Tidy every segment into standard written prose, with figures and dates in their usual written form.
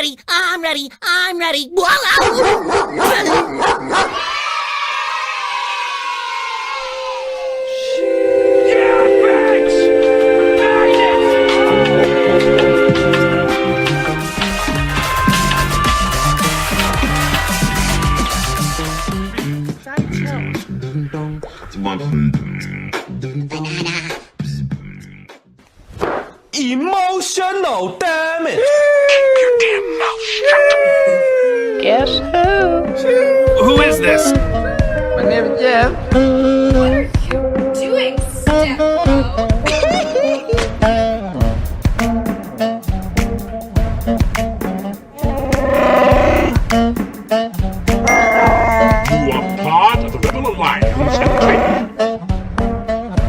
ready. I'm ready. I'm ready. Emotional damage. Guess who? Who is this? My name is Jeff. What are you doing, Steph? You are part of the Rebel Alliance and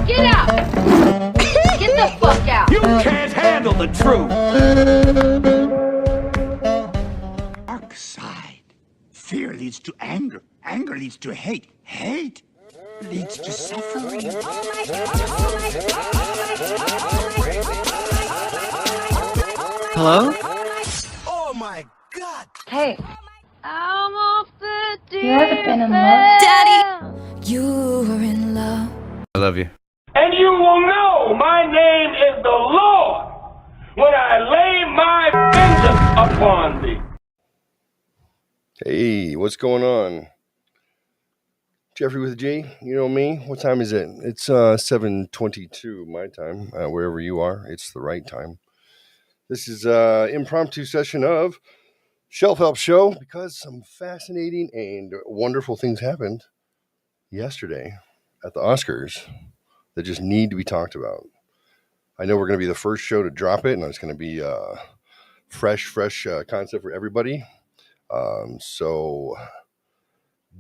Get out! Get the fuck out! You can't handle the truth. Dark side. Fear leads to anger. Anger leads to hate. Hate leads to suffering. Hello? Oh my God. Hey, I'm off the deep you ever been in love? Daddy! You were in love. I love you. And you will know my name is the Lord when I lay my vengeance upon thee. Hey, what's going on? Jeffrey with a G, you know me. What time is it? It's 7:22 my time. Wherever you are, it's the right time. This is an impromptu session of Shelf Help Show because some fascinating and wonderful things happened yesterday at the Oscars that just need to be talked about. I know we're going to be the first show to drop it, and it's going to be fresh concept for everybody. So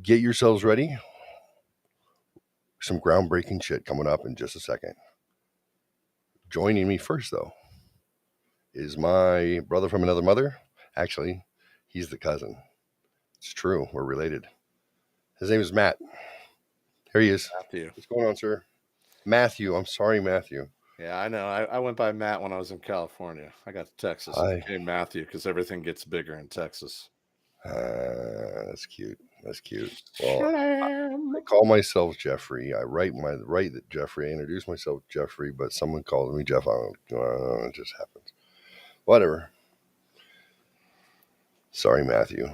get yourselves ready. Some groundbreaking shit coming up in just a second. Joining me first, though, is my brother from another mother. Actually, he's the cousin. It's true. We're related. His name is Matt. Here he is. Matthew. What's going on, sir? Matthew. I'm sorry, Matthew. Yeah, I know. I went by Matt when I was in California. I got to Texas. I became Matthew because everything gets bigger in Texas. That's cute. That's cute. Well, I call myself Jeffrey. I write that Jeffrey. I introduce myself Jeffrey, but someone calls me Jeff. I don't know. It just happens. Whatever. Sorry, Matthew.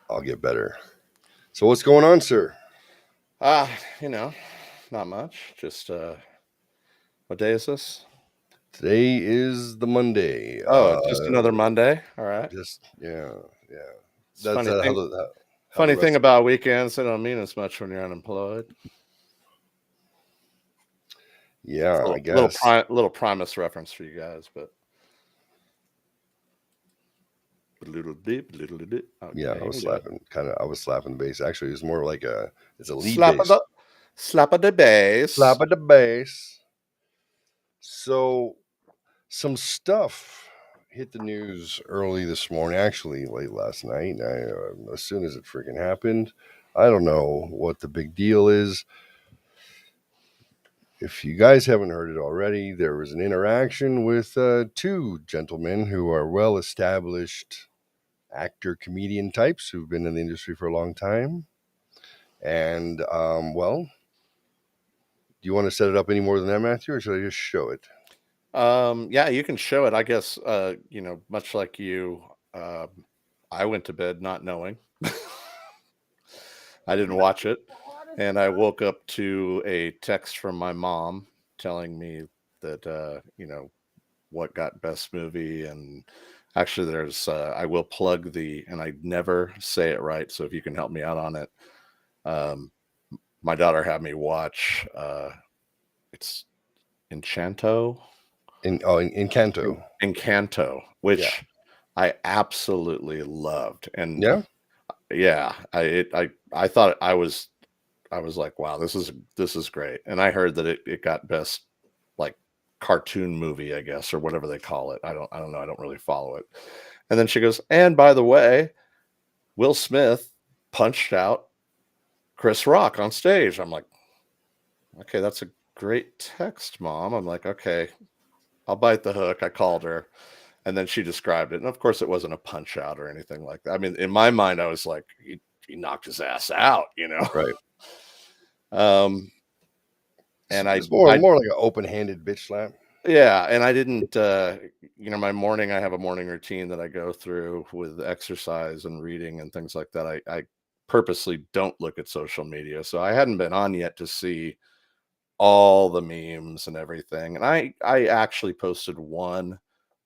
I'll get better. So what's going on, sir? Not much. Just what day is this? Today is the Monday. Just another Monday. All right. Yeah. That's funny thing about weekends, they don't mean as much when you're unemployed. Yeah, I guess. Little Primus reference for you guys, but a little bit. Okay, yeah, I was slapping the bass. Actually, it's more like it's a lead slap bass. Slap of the bass. Slap of the bass. So some stuff hit the news early this morning, actually late last night. As soon as it freaking happened, I don't know what the big deal is. If you guys haven't heard it already, there was an interaction with two gentlemen who are well-established actor-comedian types who've been in the industry for a long time. And, do you want to set it up any more than that, Matthew, or should I just show it? Yeah, you can show it. I guess, much like you, I went to bed not knowing. I didn't watch it. And I woke up to a text from my mom telling me that, what got best movie. And actually there's, I will plug and I never say it right. So if you can help me out on it. My daughter had me watch, it's Encanto. Encanto, which I absolutely loved. And I thought I was like, wow, this is great. And I heard that it got best like cartoon movie, I guess, or whatever they call it. I don't know. I don't really follow it. And then she goes, and by the way, Will Smith punched out Chris Rock on stage. I'm like, okay, that's a great text, Mom. I'm like, okay, I'll bite the hook. I called her. And then she described it, and of course, it wasn't a punch out or anything like that. I mean, in my mind, I was like, he knocked his ass out, Right. And it's more like an open-handed bitch slap. Yeah, and I didn't, my morning, I have a morning routine that I go through with exercise and reading and things like that. I purposely don't look at social media, so I hadn't been on yet to see all the memes and everything. And I actually posted one,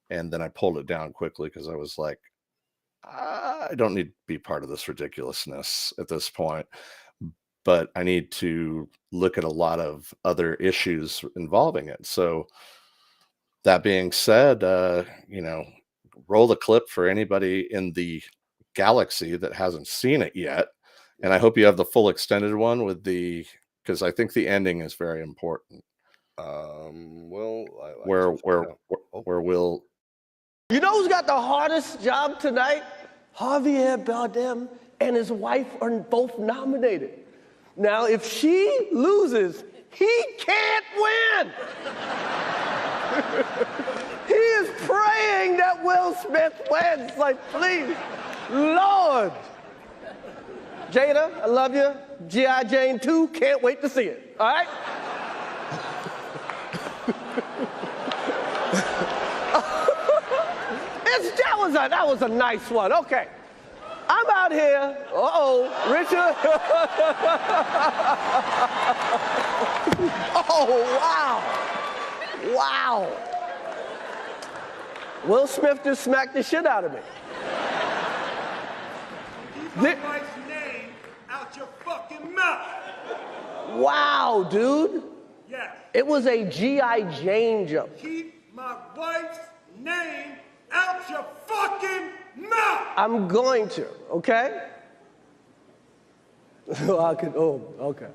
and then I pulled it down quickly because I was like, I don't need to be part of this ridiculousness at this point. But I need to look at a lot of other issues involving it. So that being said, roll the clip for anybody in the galaxy that hasn't seen it yet. And I hope you have the full extended one because I think the ending is very important. Where we'll. You know who's got the hardest job tonight? Javier Bardem and his wife are both nominated. Now, if she loses, he can't win. He is praying that Will Smith wins. Like, please, Lord. Jada, I love you. G.I. Jane 2, can't wait to see it. All right? That was a nice one. Okay. I'm out here. Richard. Oh, wow. Wow. Will Smith just smacked the shit out of me. Keep my wife's name out your fucking mouth. Wow, dude. Yes. It was a G.I. Jane jump. Keep my wife's name out your fucking mouth. I'm going to, okay? Okay.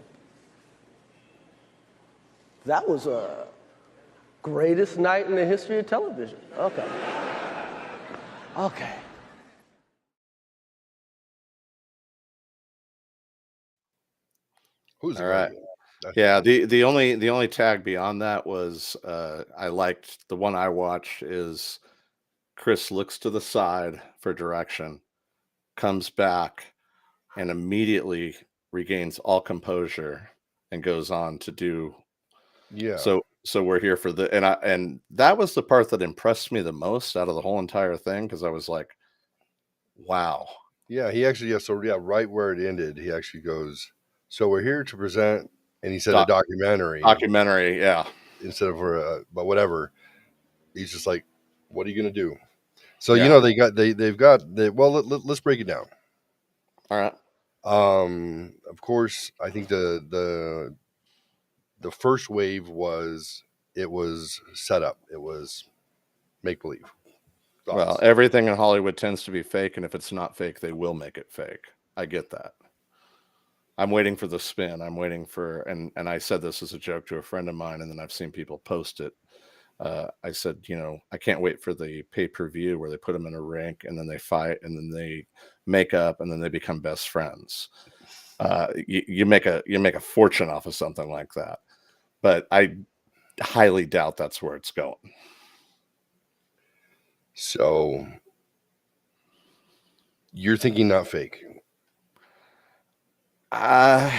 That was a greatest night in the history of television. Okay. Okay. Who's all right? Yeah, the only tag beyond that was I liked the one I watched is Chris looks to the side for direction, comes back, and immediately regains all composure and goes on to do. Yeah. So we're here for and that was the part that impressed me the most out of the whole entire thing, because I was like, wow. Yeah, he actually, right where it ended, he actually goes, so we're here to present, and he said a documentary. Documentary, yeah. Instead of but whatever. He's just like, what are you going to do? So, yeah. they've got, let's break it down. All right. Of course, I think the first wave was set up. It was make believe. Well, everything in Hollywood tends to be fake, and if it's not fake, they will make it fake. I get that. I'm waiting for the spin. I'm waiting for, and I said this as a joke to a friend of mine, and then I've seen people post it. I said, I can't wait for the pay-per-view where they put them in a rink and then they fight and then they make up and then they become best friends. You make a fortune off of something like that, but I highly doubt that's where it's going. So you're thinking not fake? I'm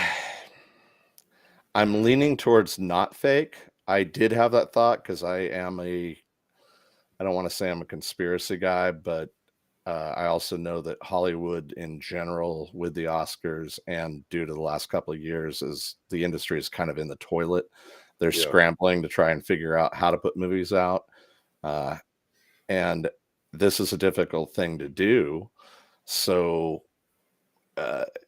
leaning towards not fake. I did have that thought because I don't want to say I'm a conspiracy guy, but I also know that Hollywood in general with the Oscars and due to the last couple of years is the industry is kind of in the toilet. They're scrambling to try and figure out how to put movies out. And this is a difficult thing to do. So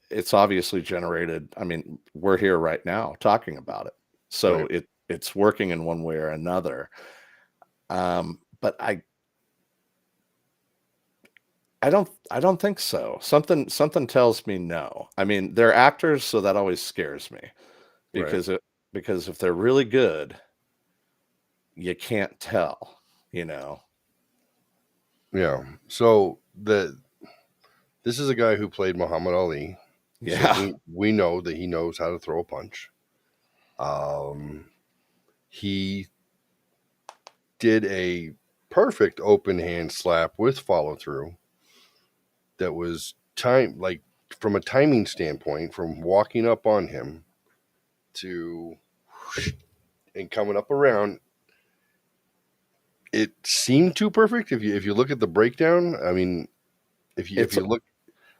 it's obviously generated. I mean, we're here right now talking about it. So it's working in one way or another. But I don't think so. Something tells me no. I mean, they're actors, so that always scares me because if they're really good, you can't tell, Yeah. So this is a guy who played Muhammad Ali. Yeah. So we know that he knows how to throw a punch. He did a perfect open hand slap with follow through that was like from a timing standpoint, from walking up on him to and coming up around. It seemed too perfect. If you look at the breakdown, I mean, if you look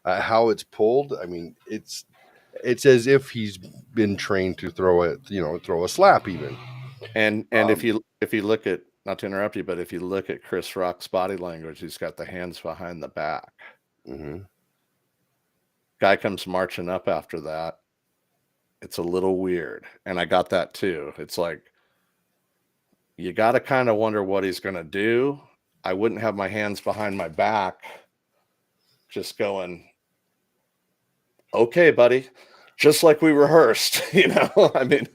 at how it's pulled, I mean, it's as if he's been trained to throw a slap even. And if you look at, not to interrupt you, but if you look at Chris Rock's body language, he's got the hands behind the back. Mm-hmm. Guy comes marching up after that. It's a little weird, and I got that too. It's like you got to kind of wonder what he's going to do. I wouldn't have my hands behind my back, just going, "Okay, buddy," just like we rehearsed. I mean,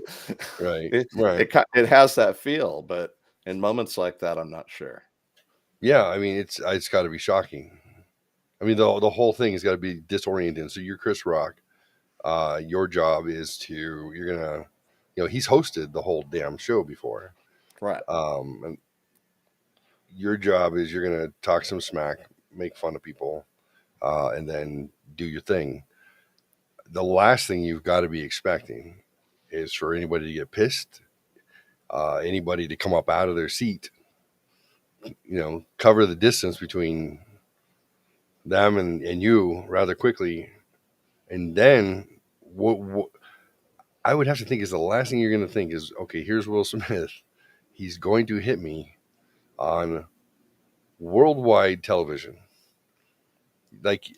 right. It has that feel, but in moments like that, I'm not sure. Yeah, I mean, it's got to be shocking. I mean, the whole thing has got to be disorienting. So you're Chris Rock. Your job is you're gonna, he's hosted the whole damn show before, right? And your job is you're gonna talk some smack, make fun of people, and then do your thing. The last thing you've got to be expecting is for anybody to get pissed, anybody to come up out of their seat, cover the distance between them and you rather quickly. And then what I would have to think is the last thing you're going to think is, okay, here's Will Smith. He's going to hit me on worldwide television. Like,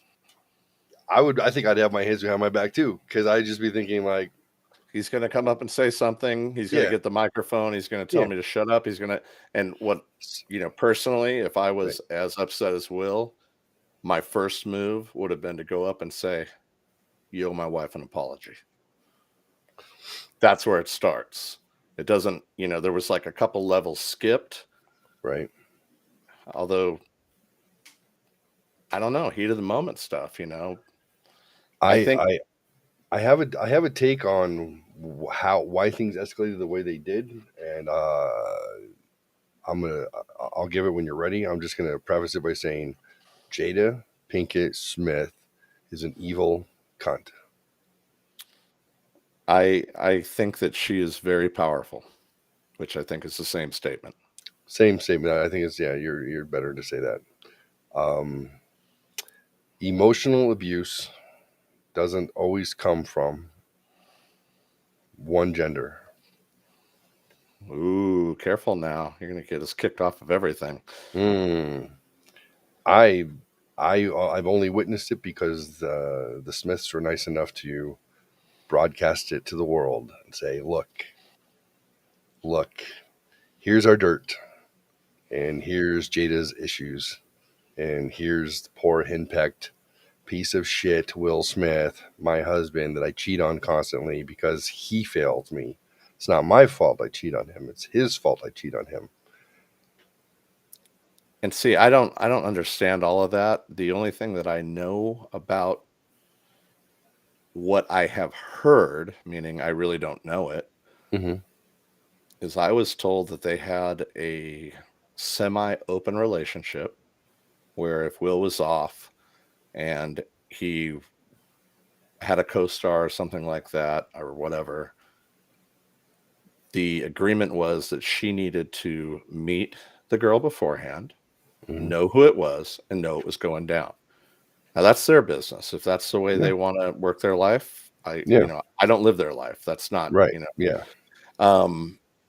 I think I'd have my hands behind my back too, because I'd just be thinking like, he's going to come up and say something. He's going to get the microphone. He's going to tell me to shut up. He's going to, and what, personally, if I was as upset as Will, my first move would have been to go up and say, "You owe my wife an apology." That's where it starts. It doesn't, there was like a couple levels skipped. Right. Although, I don't know, heat of the moment stuff, I think I have a take on why things escalated the way they did, and I'll give it when you're ready. I'm just gonna preface it by saying Jada Pinkett Smith is an evil cunt. I think that she is very powerful, which I think is the same statement. Same statement. I think it's you're better to say that. Emotional abuse doesn't always come from one gender. Ooh, careful now. You're going to get us kicked off of everything. I've only witnessed it because the Smiths were nice enough to broadcast it to the world and say, look, here's our dirt, and here's Jada's issues, and here's the poor henpecked piece of shit Will Smith, my husband, that I cheat on constantly because he failed me. It's not my fault I cheat on him. It's his fault I cheat on him. And see, I don't understand all of that. The only thing that I know about what I have heard, meaning I really don't know it, is I was told that they had a semi-open relationship where if Will was off and he had a co-star or something like that or whatever, the agreement was that she needed to meet the girl beforehand, know who it was, and know it was going down. Now that's their business. If that's the way they want to work their life, I don't live their life. That's not right.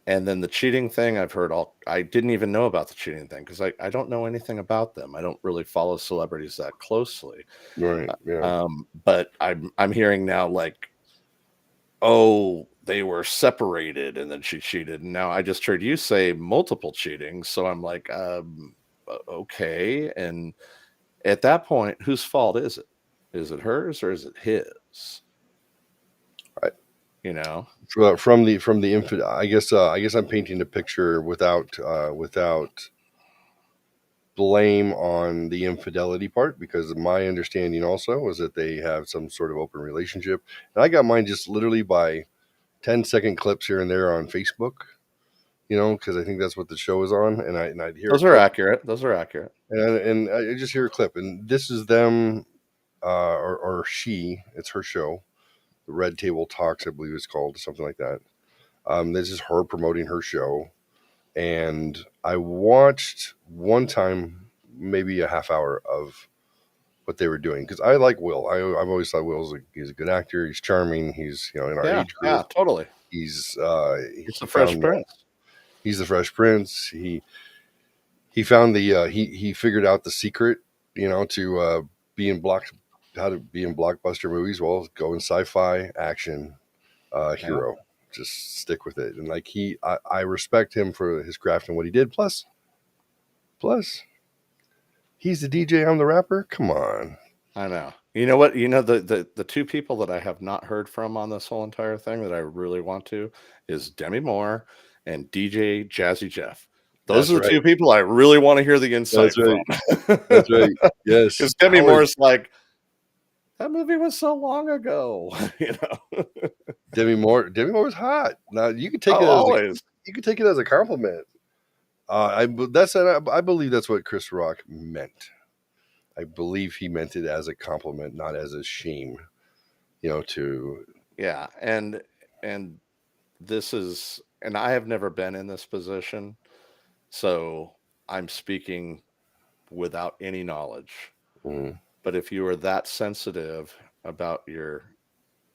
And then the cheating thing, I've heard I didn't even know about the cheating thing because I don't know anything about them. I don't really follow celebrities that closely. Right. Yeah. But I'm hearing now like, oh, they were separated and then she cheated. And now I just heard you say multiple cheating. So I'm like, okay. And at that point, whose fault is it? Is it hers or is it his? Right. From the infant, I guess I'm painting a picture without blame on the infidelity part, because my understanding also was that they have some sort of open relationship. And I got mine just literally by 10-second clips here and there on Facebook. because I think that's what the show is on, and I'd hear Those are accurate. Those are accurate. and I just hear a clip, and this is them, or she. It's her show, the Red Table Talks, I believe it's called, something like that. This is her promoting her show, and I watched one time, maybe a half hour of what they were doing, because I like Will. I've always thought he's a good actor. He's charming. He's in our age group. Yeah, totally. He's the Fresh Prince. He's the Fresh Prince. He found he figured out the secret, to how to be in blockbuster movies. Well, go in sci-fi action hero. Just stick with it. And like I respect him for his craft and what he did. Plus, he's the DJ. I'm the rapper. Come on. I know. You know what? The two people that I have not heard from on this whole entire thing that I really want to is Demi Moore and DJ Jazzy Jeff. Those are the two people I really want to hear the insight from. That's right. Yes. Because Demi Moore's like, that movie was so long ago. Demi Moore's hot. Now you can take it as a compliment. I believe that's what Chris Rock meant. I believe he meant it as a compliment, not as a shame. Yeah, and this is, and I have never been in this position, so I'm speaking without any knowledge. Mm-hmm. But if you are that sensitive about your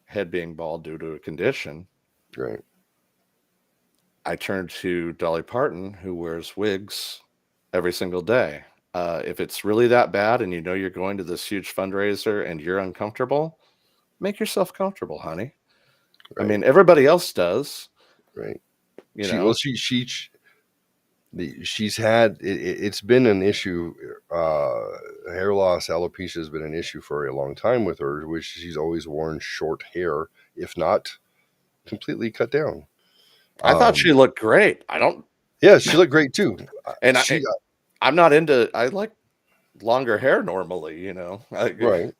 head being bald due to a condition, right? I turn to Dolly Parton, who wears wigs every single day. If it's really that bad and you're going to this huge fundraiser and you're uncomfortable, make yourself comfortable, honey. Right. I mean, everybody else does. Right. She's had it's been an issue. Hair loss, alopecia has been an issue for a long time with her, which she's always worn short hair, if not completely cut down. I thought she looked great. Yeah, she looked great too. And I'm not into. I like longer hair normally. Right.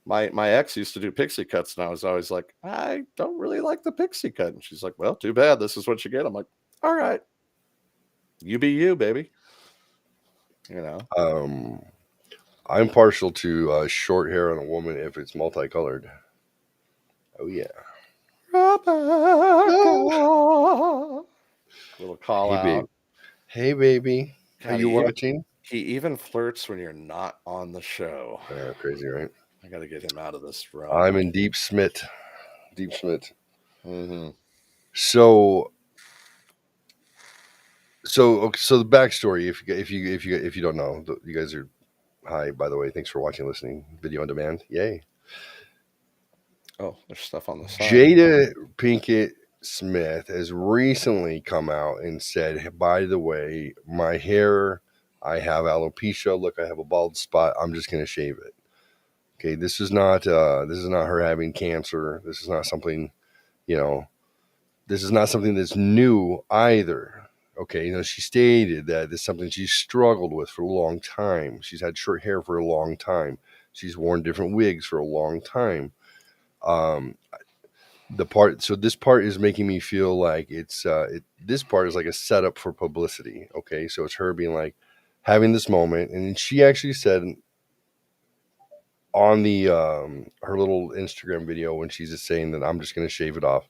My ex used to do pixie cuts, and I was always like, I don't really like the pixie cut. And she's like, well, too bad. This is what you get. I'm like, all right. You be you, baby. I'm partial to short hair on a woman if it's multicolored. Oh yeah. Little call out. Hey baby. Are you watching? He even flirts when you're not on the show. Yeah, crazy, right? I got to get him out of this room. I'm in deep smit. Mm-hmm. So the backstory, if you don't know, you guys are, hi, by the way, thanks for watching, listening, video on demand, yay. Oh, there's stuff on the side. Jada Pinkett Smith has recently come out and said, by the way, my hair, I have alopecia. Look, I have a bald spot. I'm just going to shave it. Okay, this is not her having cancer. This is not something, this is not something that's new either. Okay, she stated that it's something she's struggled with for a long time. She's had short hair for a long time. She's worn different wigs for a long time. This part is making me feel like this part is like a setup for publicity. Okay, so it's her being like having this moment, and she actually said on the her little Instagram video when she's just saying that I'm just gonna shave it off.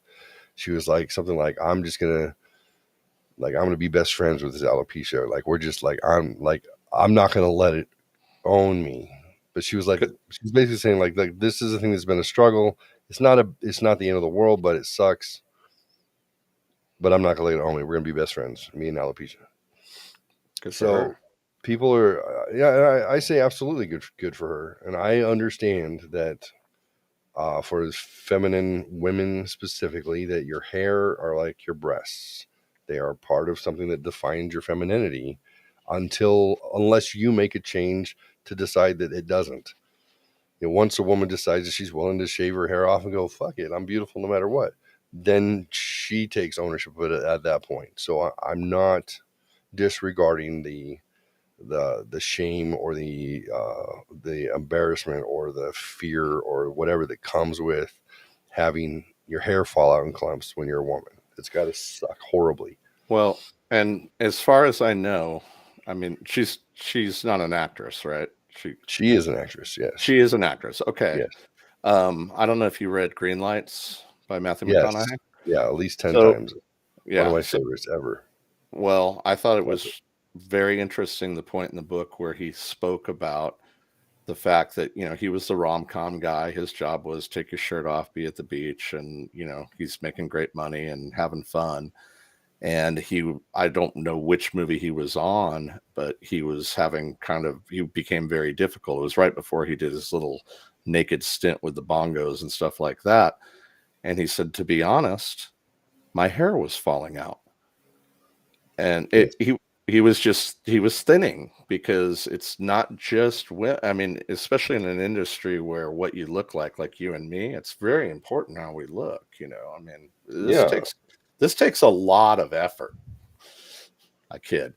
She was like something like I'm gonna be best friends with this alopecia. Like we're just like I'm not gonna let it own me. But she was basically saying like this is a thing that's been a struggle. It's not the end of the world, but it sucks. But I'm not gonna let it own me. We're gonna be best friends, me and alopecia. So people are I say absolutely good for her, and I understand that for feminine women specifically, that your hair are like your breasts. They are part of something that defines your femininity unless you make a change to decide that it doesn't. Once a woman decides that she's willing to shave her hair off and go, fuck it, I'm beautiful no matter what, then she takes ownership of it at that point. So I'm not disregarding the shame or the embarrassment or the fear or whatever that comes with having your hair fall out in clumps when you're a woman. It's got to suck horribly. Well, and as far as I know, I mean, she's not an actress, right? She is an actress. Yes. She is an actress. Okay. Yes. I don't know if you read Green Lights by Matthew Yes. McConaughey. Yeah. At least 10 So times. One of yeah. my So, favorites ever. well, I thought it Love it. was very interesting the point in the book where he spoke about the fact that he was the rom-com guy. His job was take your shirt off, be at the beach, and he's making great money and having fun. And I don't know which movie he was on, but he became very difficult. It was right before he did his little naked stint with the bongos and stuff like that. And he said, to be honest, my hair was falling out. And he was thinning, because it's not just I mean, especially in an industry where what you look like you and me, it's very important how we look. I mean, this takes a lot of effort. I kid.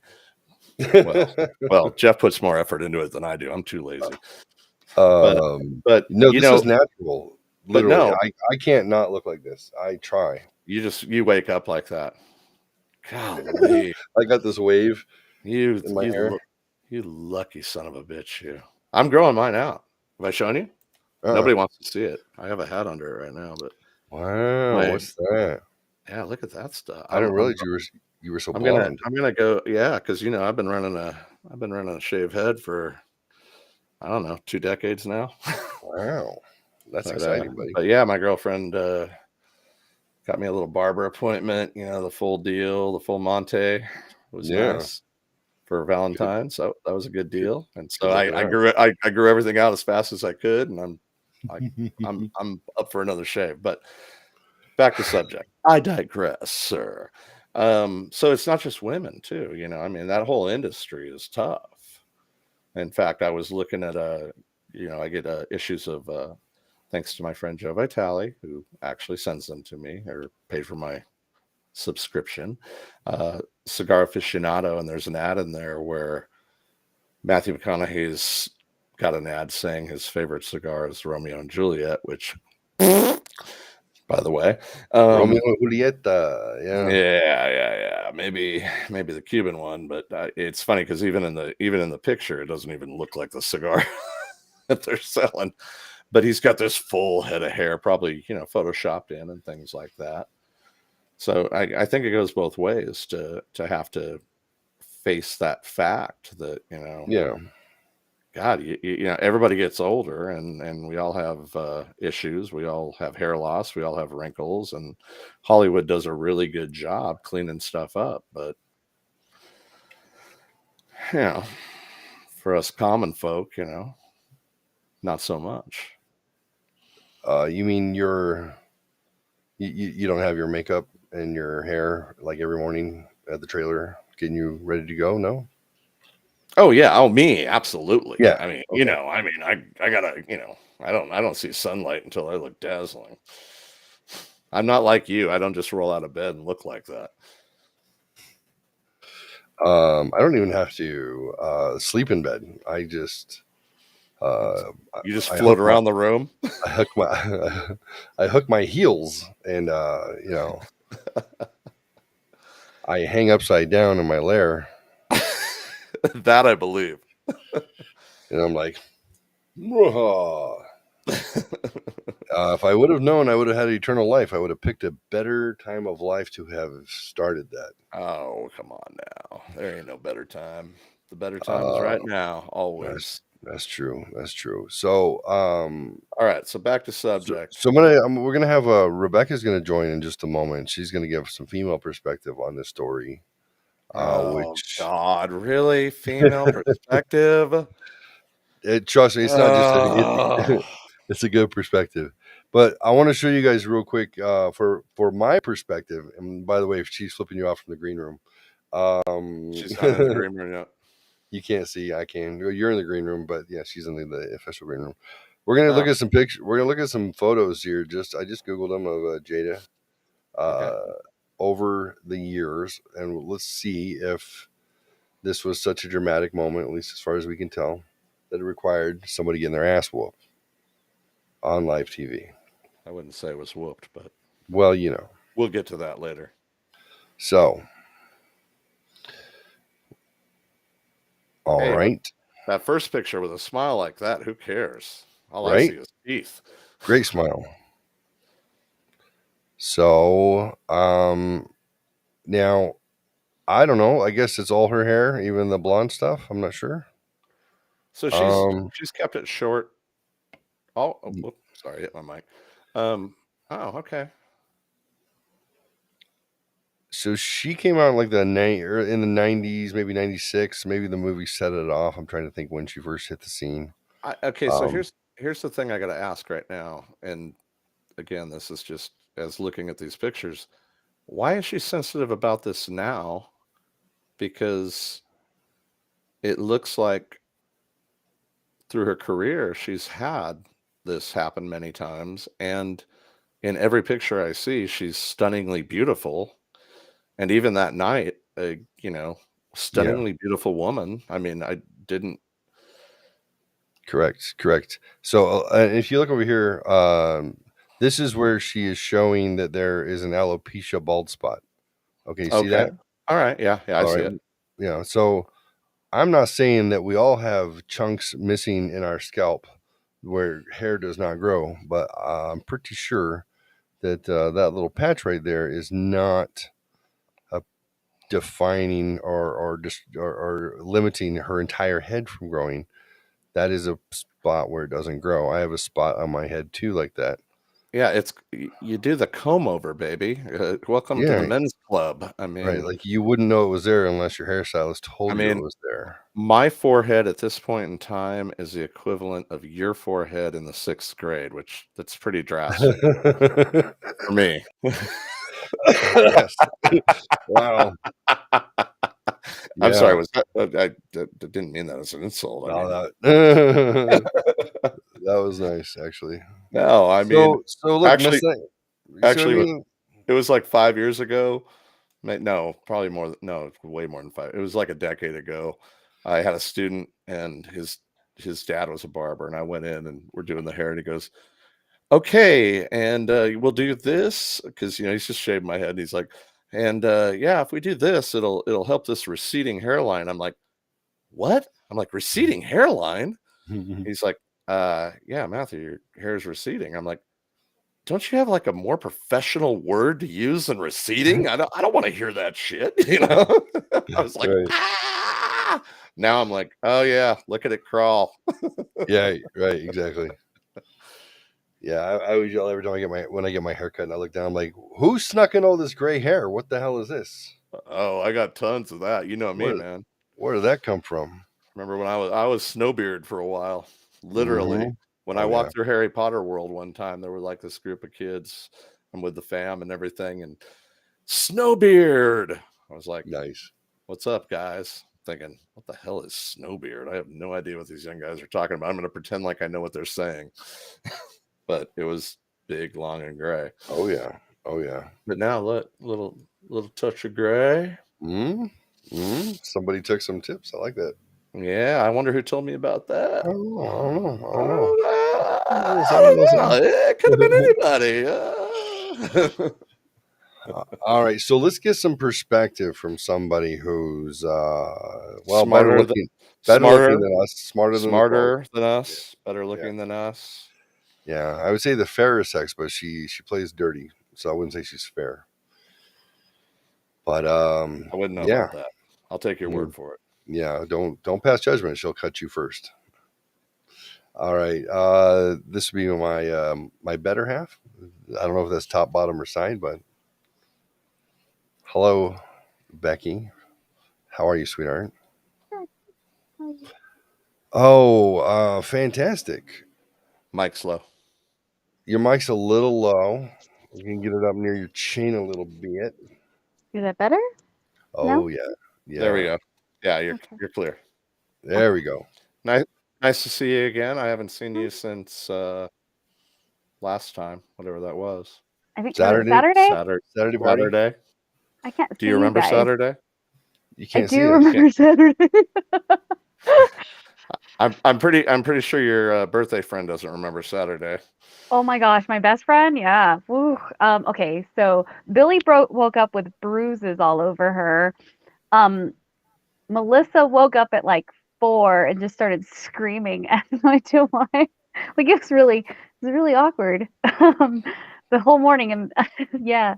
Well, Jeff puts more effort into it than I do. I'm too lazy. But no, this is natural. Literally, no, I can't not look like this. I try. You wake up like that. Golly. I got this wave in my hair. You lucky son of a bitch, you. I'm growing mine out. Have I shown you? Nobody wants to see it. I have a hat under it right now, but wow, what's that? Yeah, look at that stuff. I didn't realize you were so blonde. I'm gonna go, yeah, because I've been running a shaved head for, I don't know, 2 decades now. Wow, that's exciting, buddy. But yeah, my girlfriend got me a little barber appointment. The full deal, the full Monte. It was nice for Valentine's. So that was a good deal. And so I grew everything out as fast as I could, and I'm up for another shave. But back to subject. I digress, sir. So it's not just women too. I mean, that whole industry is tough. In fact, I was looking at I get issues of thanks to my friend Joe Vitale, who actually sends them to me or paid for my subscription. Cigar Aficionado, and there's an ad in there where Matthew McConaughey's got an ad saying his favorite cigar is Romeo and Juliet, which, by the way, Romeo and Julieta, yeah. Maybe the Cuban one, but it's funny because even in the picture, it doesn't even look like the cigar that they're selling. But he's got this full head of hair, probably photoshopped in and things like that. So I think it goes both ways to have to face that fact that God, everybody gets older, and we all have issues. We all have hair loss. We all have wrinkles, and Hollywood does a really good job cleaning stuff up. But for us common folk, not so much. You mean you don't have your makeup and your hair like every morning at the trailer getting you ready to go? No. Oh yeah. Oh, me. Absolutely. Yeah. I mean, okay. I gotta, I don't see sunlight until I look dazzling. I'm not like you. I don't just roll out of bed and look like that. I don't even have to sleep in bed. I just you just float around the room. I hook my heels, and I hang upside down in my lair. That I believe. And I'm like, if I would have known I would have had eternal life, I would have picked a better time of life to have started that. Oh, come on now. There ain't no better time. The better time is right now, always. That's true. That's true. So, all right. So back to subject. So we're gonna have Rebecca's gonna join in just a moment. She's gonna give some female perspective on this story. God, really? Female perspective? Trust me, it's not just it's a good perspective. But I want to show you guys real quick for my perspective. And by the way, if she's flipping you off from the green room, she's not in the green room yet. You can't see. I can. You're in the green room, but yeah, she's in the official green room. We're gonna look at some pictures. We're gonna look at some photos here. I just googled them of Jada over the years, and let's see if this was such a dramatic moment, at least as far as we can tell, that it required somebody getting their ass whooped on live TV. I wouldn't say it was whooped, but well, we'll get to that later. So All Hey, right. that first picture with a smile like that, who cares? All I Right? see is teeth. Great smile. So, now I don't know. I guess it's all her hair, even the blonde stuff. I'm not sure. So Um, she's kept it short. Oh, whoop, sorry, hit my mic. Oh, okay. so she came out like in the 90s, maybe 96. Maybe the movie set it off. I'm trying to think when she first hit the scene. Okay, so Um, here's the thing I got to ask right now, and again, this is just as looking at these pictures. Why is she sensitive about this now? Because it looks like through her career, she's had this happen many times, and in every picture I see, she's stunningly beautiful. And even that night, yeah, stunningly beautiful woman. I mean, I didn't. correct. So if you look over here, this is where she is showing that there is an alopecia bald spot. Okay, you see Okay. that? All right. Yeah. I All see right. it. Yeah. So I'm not saying that we all have chunks missing in our scalp where hair does not grow, but I'm pretty sure that that little patch right there is not defining or limiting her entire head from growing. That is a spot where it doesn't grow. I have a spot on my head too, like that. Yeah. You do the comb over, baby. Welcome to the Yeah, men's club. right. Like you wouldn't know it was there unless your hairstylist I told you it mean, was there. my forehead at this point in time is the equivalent of your forehead in the 6th grade, which that's pretty drastic for me. Yes. Wow. I'm sorry. Yeah. Was that? I didn't mean that as an insult. I No, mean, that was nice, actually. no. I mean, So look, Miss. actually, You see what I actually, mean? it was like 5 years ago. No, probably more. No, way more than 5. It was like a decade ago. I had a student, and his dad was a barber, and I went in, and we're doing the hair, and he goes, "Okay, and we'll do this because he's just shaved my head." And he's like, "And yeah, if we do this, it'll help this receding hairline." I'm like, "What?" I'm like, "Receding hairline?" He's like, yeah, Matthew, your hair is receding." I'm like, "Don't you have like a more professional word to use than receding? I don't want to hear that shit." I was like, Right. ah. Now I'm like, oh yeah, look at it crawl. Yeah, right, exactly. Yeah, I always yell every time when I get my haircut and I look down, I'm like, who snuck in all this gray hair? What the hell is this? Oh, I got tons of that. You know me, Where man. where did that come from? Remember when I was Snowbeard for a while, literally. Hmm. When I Oh yeah. walked through Harry Potter World one time, there were like this group of kids. I'm with the fam and everything, and Snowbeard. I was like, Nice. "What's up, guys?" Thinking, "What the hell is Snowbeard?" I have no idea what these young guys are talking about. I'm going to pretend like I know what they're saying, but it was big, long, and gray. Oh yeah. Oh yeah. But now, look, little touch of gray. Somebody took some tips. I like that. Yeah, I wonder who told me about that. I don't know. I don't know. I don't know. It could have been anybody. All right, so let's get some perspective from somebody who's better Smarter than looking, smarter, than us, smarter than the both. smarter than us, better Yeah, looking than us. yeah. I would say the fairer sex, but she plays dirty, so I wouldn't say she's fair. But I wouldn't know yeah, about that. I'll take your word for it. yeah. Don't pass judgment. She'll cut you first. All right, this would be my better half. I don't know if that's top, bottom, or side, but hello, Becky. How are you, sweetheart? Oh, fantastic. Mike's low. Your mic's a little low. You can get it up near your chin a little bit. Is that better? Oh, No? yeah. Yeah. There we go. Yeah, you're clear. There we go. Nice to see you again. I haven't seen you since last time, whatever that was. I think Saturday? Saturday? Saturday party? I can't see Do you remember guys. Saturday? You I can't see do it. remember Saturday. I'm pretty sure your birthday friend doesn't remember Saturday. Oh my gosh, my best friend? Yeah. Woo. Okay, so Billy woke up with bruises all over her. Melissa woke up at like 4 and just started screaming at my to my like it was really awkward. The whole morning and yeah.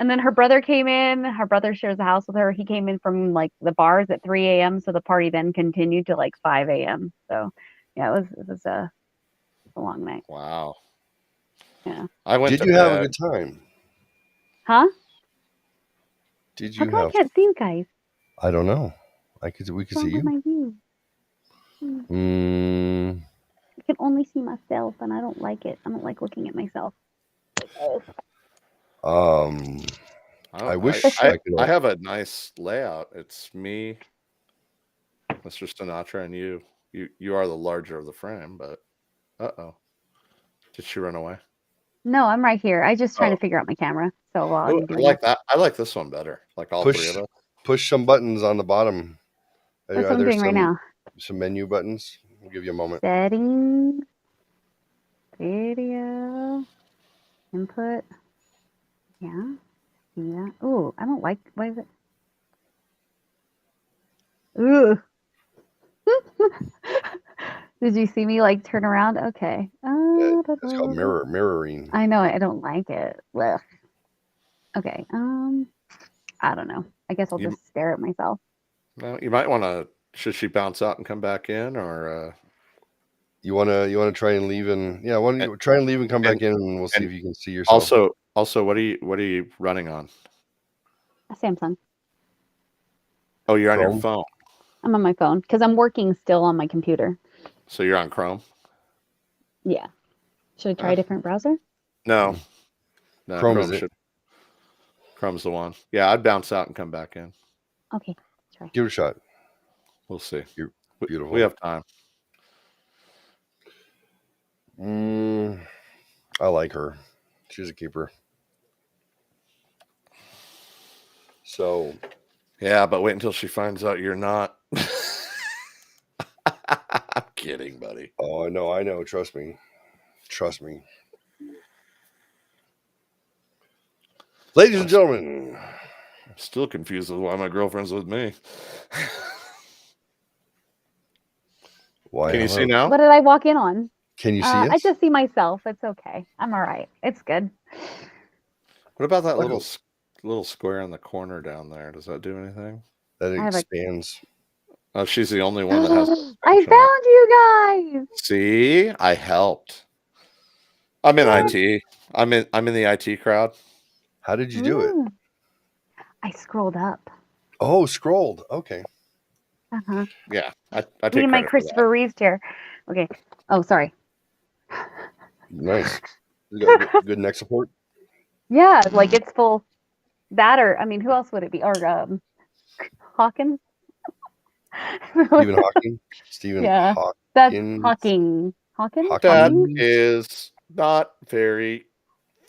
And then her brother came in. Her brother shares the house with her. He came in from like the bars at 3 a.m. So the party then continued to like 5 a.m. So yeah, it was a long night. Wow. Yeah. I went Did to you have a bed. good time? Huh? Did How you come I have? can't see you guys? I don't know. We could What's see wrong with you. my view? I can only see myself, and I don't like it. I don't like looking at myself. I wish I could. I have a nice layout. It's me, Mr. Sinatra, and you. You are the larger of the frame, but uh-oh. Did she run away? No, I'm right here. I just trying Oh. to figure out my camera. So while Oh, I'm I doing like that. I like this one better. Like all three of us. Push some buttons on the bottom. That's what I'm doing right now. Some menu buttons? I'll give you a moment. Settings, video, input. Yeah, see that? Ooh, I don't like. Why is it? Ooh. Did you see me like turn around? Okay. It's called mirroring. I know. I don't like it. Blech. Okay. I don't know. I guess I'll just stare at myself. No, you might want to. Should she bounce out and come back in, or you want to try and leave and why don't you try and leave and come back in, and we'll see if you can see yourself. Also, what are you running on? A Samsung. Oh, you're on Chrome? your phone. I'm on my phone because I'm working still on my computer. So you're on Chrome? Yeah. Should I try a different browser? No. Chrome is it. Chrome's the one. Yeah, I'd bounce out and come back in. Okay, try. Give it a shot. We'll see. You're beautiful. We have time. I like her. She's a keeper. So. Yeah, but wait until she finds out you're not. I'm kidding, buddy. Oh, I know. Trust me. Ladies and gentlemen. I'm still confused with why my girlfriend's with me. Why? Can you see now? What did I walk in on? Can you see us? I just see myself. It's okay. I'm all right. It's good. What about that little square in the corner down there? Does that do anything? That expands. Oh, she's the only one that has. I found you guys. See, I helped. I'm in IT. I'm in the IT crowd. How did you do it? I scrolled up. Oh, scrolled. Okay. Uh-huh. Yeah, I take Me and my credit for Christopher Reeves chair. Okay. Oh, sorry. Nice. You got good neck support? Yeah, like it's full. That or, I mean, who else would it be? Or Hawkins? Stephen Hawking? Yeah, Hawkins? that's Hawking. Hawkins? That is not very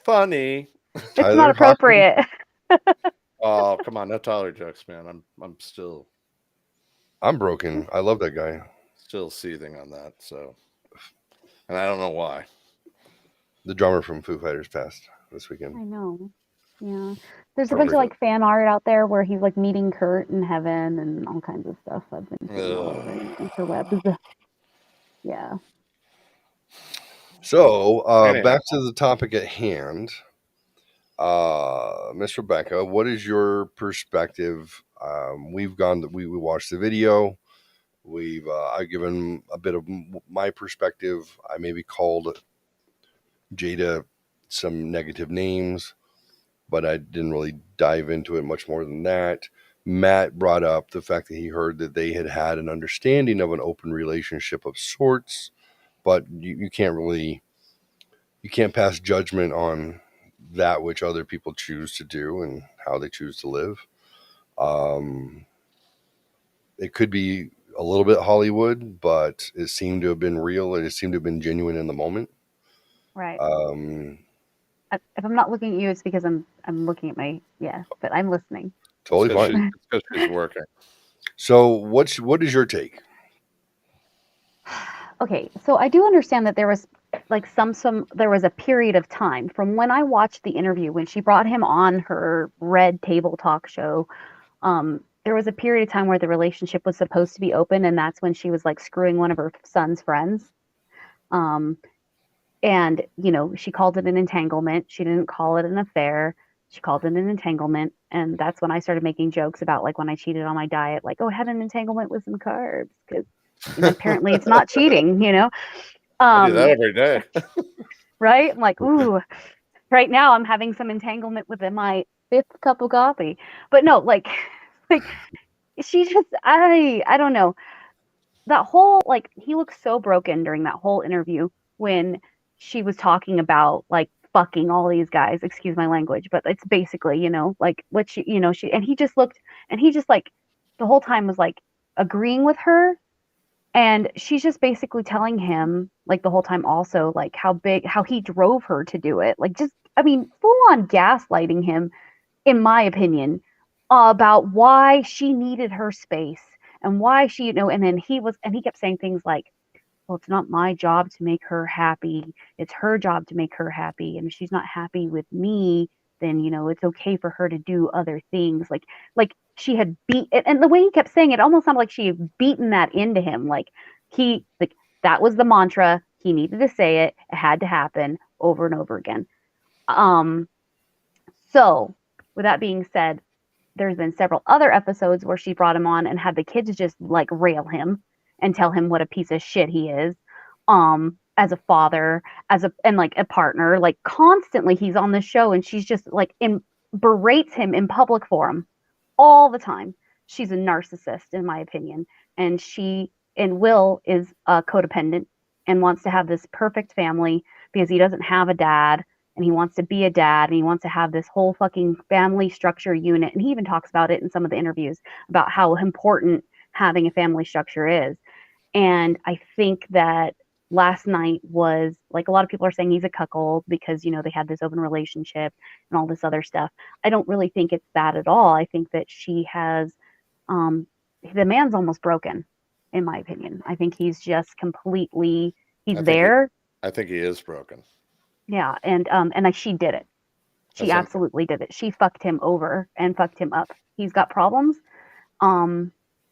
funny. It's not appropriate. Oh, come on, no Tyler jokes, man. I'm broken. I love that guy. Still seething on that, so, and I don't know why. The drummer from Foo Fighters passed this weekend. I know. Yeah. There's a bunch of like fan art out there where he's like meeting Kurt in heaven and all kinds of stuff. I've been seeing all over interwebs. Yeah. So back to the topic at hand. Miss Rebecca, what is your perspective? We watched the video. I've given a bit of my perspective. I maybe called Jada some negative names, but I didn't really dive into it much more than that. Matt brought up the fact that he heard that they had an understanding of an open relationship of sorts, but you can't pass judgment on that which other people choose to do and how they choose to live. It could be a little bit Hollywood, but it seemed to have been real. It seemed to have been genuine in the moment. Right. If I'm not looking at you, it's because I'm looking at but I'm listening. Totally fine. It's because she's working. So what is your take? Okay, so I do understand that there was like there was a period of time from when I watched the interview when she brought him on her Red Table Talk show, there was a period of time where the relationship was supposed to be open, and that's when she was like screwing one of her son's friends. Um, and she called it an entanglement. She didn't call it an affair. She called it an entanglement, and that's when I started making jokes about like when I cheated on my diet, like, oh, I had an entanglement with some carbs, because apparently it's not cheating. I do that every day. Right? I'm like, ooh, right now I'm having some entanglement with my 5th cup of coffee. But no, like she just, I don't know. That whole, like, he looked so broken during that whole interview when she was talking about like fucking all these guys, excuse my language, but it's basically, like what and he just looked, and he just like the whole time was like agreeing with her. And she's just basically telling him, like, the whole time also, like, how he drove her to do it. Like, just, I mean, full on gaslighting him, in my opinion, about why she needed her space and why she, and then he kept saying things like, well, it's not my job to make her happy. It's her job to make her happy. And if she's not happy with me, then, it's okay for her to do other things. Like she had and the way he kept saying it almost sounded like she had beaten that into him. Like that was the mantra. He needed to say it. It had to happen over and over again. So with that being said, there's been several other episodes where she brought him on and had the kids just like rail him and tell him what a piece of shit he is, as a father, and like a partner. Like constantly he's on the show and she's just like berates him in public forum all the time. She's a narcissist, in my opinion. And Will is codependent and wants to have this perfect family because he doesn't have a dad, and he wants to be a dad, and he wants to have this whole fucking family structure unit. And he even talks about it in some of the interviews about how important having a family structure is. And I think that last night was like, a lot of people are saying he's a cuckold because, they had this open relationship and all this other stuff. I don't really think it's that at all. I think that she has, the man's almost broken, in my opinion. I think he's just completely, I think he is broken. Yeah. And she did it. She absolutely did it. She fucked him over and fucked him up. He's got problems.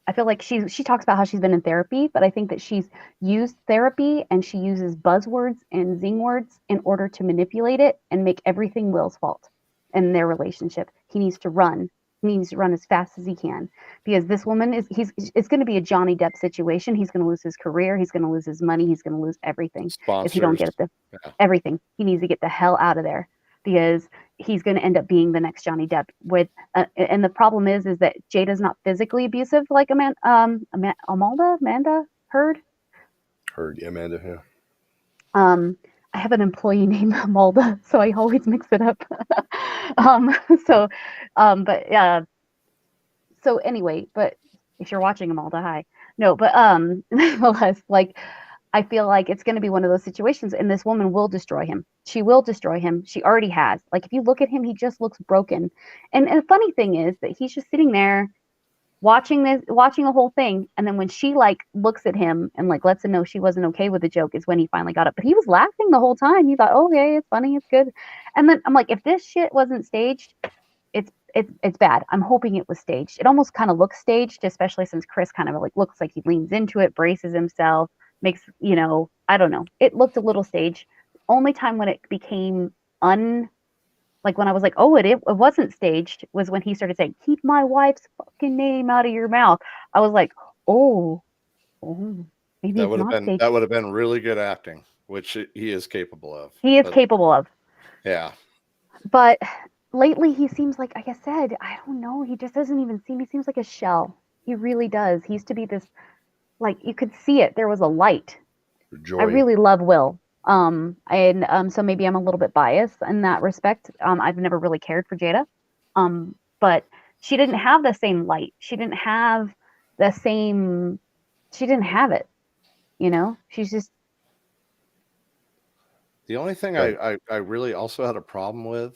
I feel like she talks about how she's been in therapy, but I think that she's used therapy and she uses buzzwords and zing words in order to manipulate it and make everything Will's fault in their relationship. He needs to run. He needs to run as fast as he can, because this woman it's going to be a Johnny Depp situation. He's going to lose his career. He's going to lose his money. He's going to lose everything. Sponsors. If he don't get everything. He needs to get the hell out of there, because he's going to end up being the next Johnny Depp. And the problem is that Jada's not physically abusive like Amanda Heard. Yeah, Amanda. Yeah. I have an employee named Amalda, so I always mix it up. So anyway, but if you're watching Amalda, hi. No, but nonetheless, like, I feel like it's going to be one of those situations, and this woman will destroy him. She will destroy him. She already has. Like, if you look at him, he just looks broken. And the funny thing is that he's just sitting there watching the whole thing, and then when she like looks at him and like lets him know she wasn't okay with the joke is when he finally got up. But he was laughing the whole time. He thought, oh, okay, it's funny, it's good. And then I'm like, if this shit wasn't staged, it's bad. I'm hoping it was staged. It almost kind of looks staged, especially since Chris kind of like looks like he leans into it, braces himself, makes, I don't know. It looked a little staged. Only time when it became like when I was like, oh, it wasn't staged, was when he started saying, keep my wife's fucking name out of your mouth. I was like, oh, maybe that would have been really good acting, which he is capable of. He is capable of. Yeah. But lately he seems like I said, I don't know, he just doesn't even seem, he seems like a shell. He really does. He used to be this, like, you could see it. There was a light. Joy. I really love Will. So maybe I'm a little bit biased in that respect. I've never really cared for Jada. But she didn't have the same light. She didn't have it. She's just. The only thing I really also had a problem with,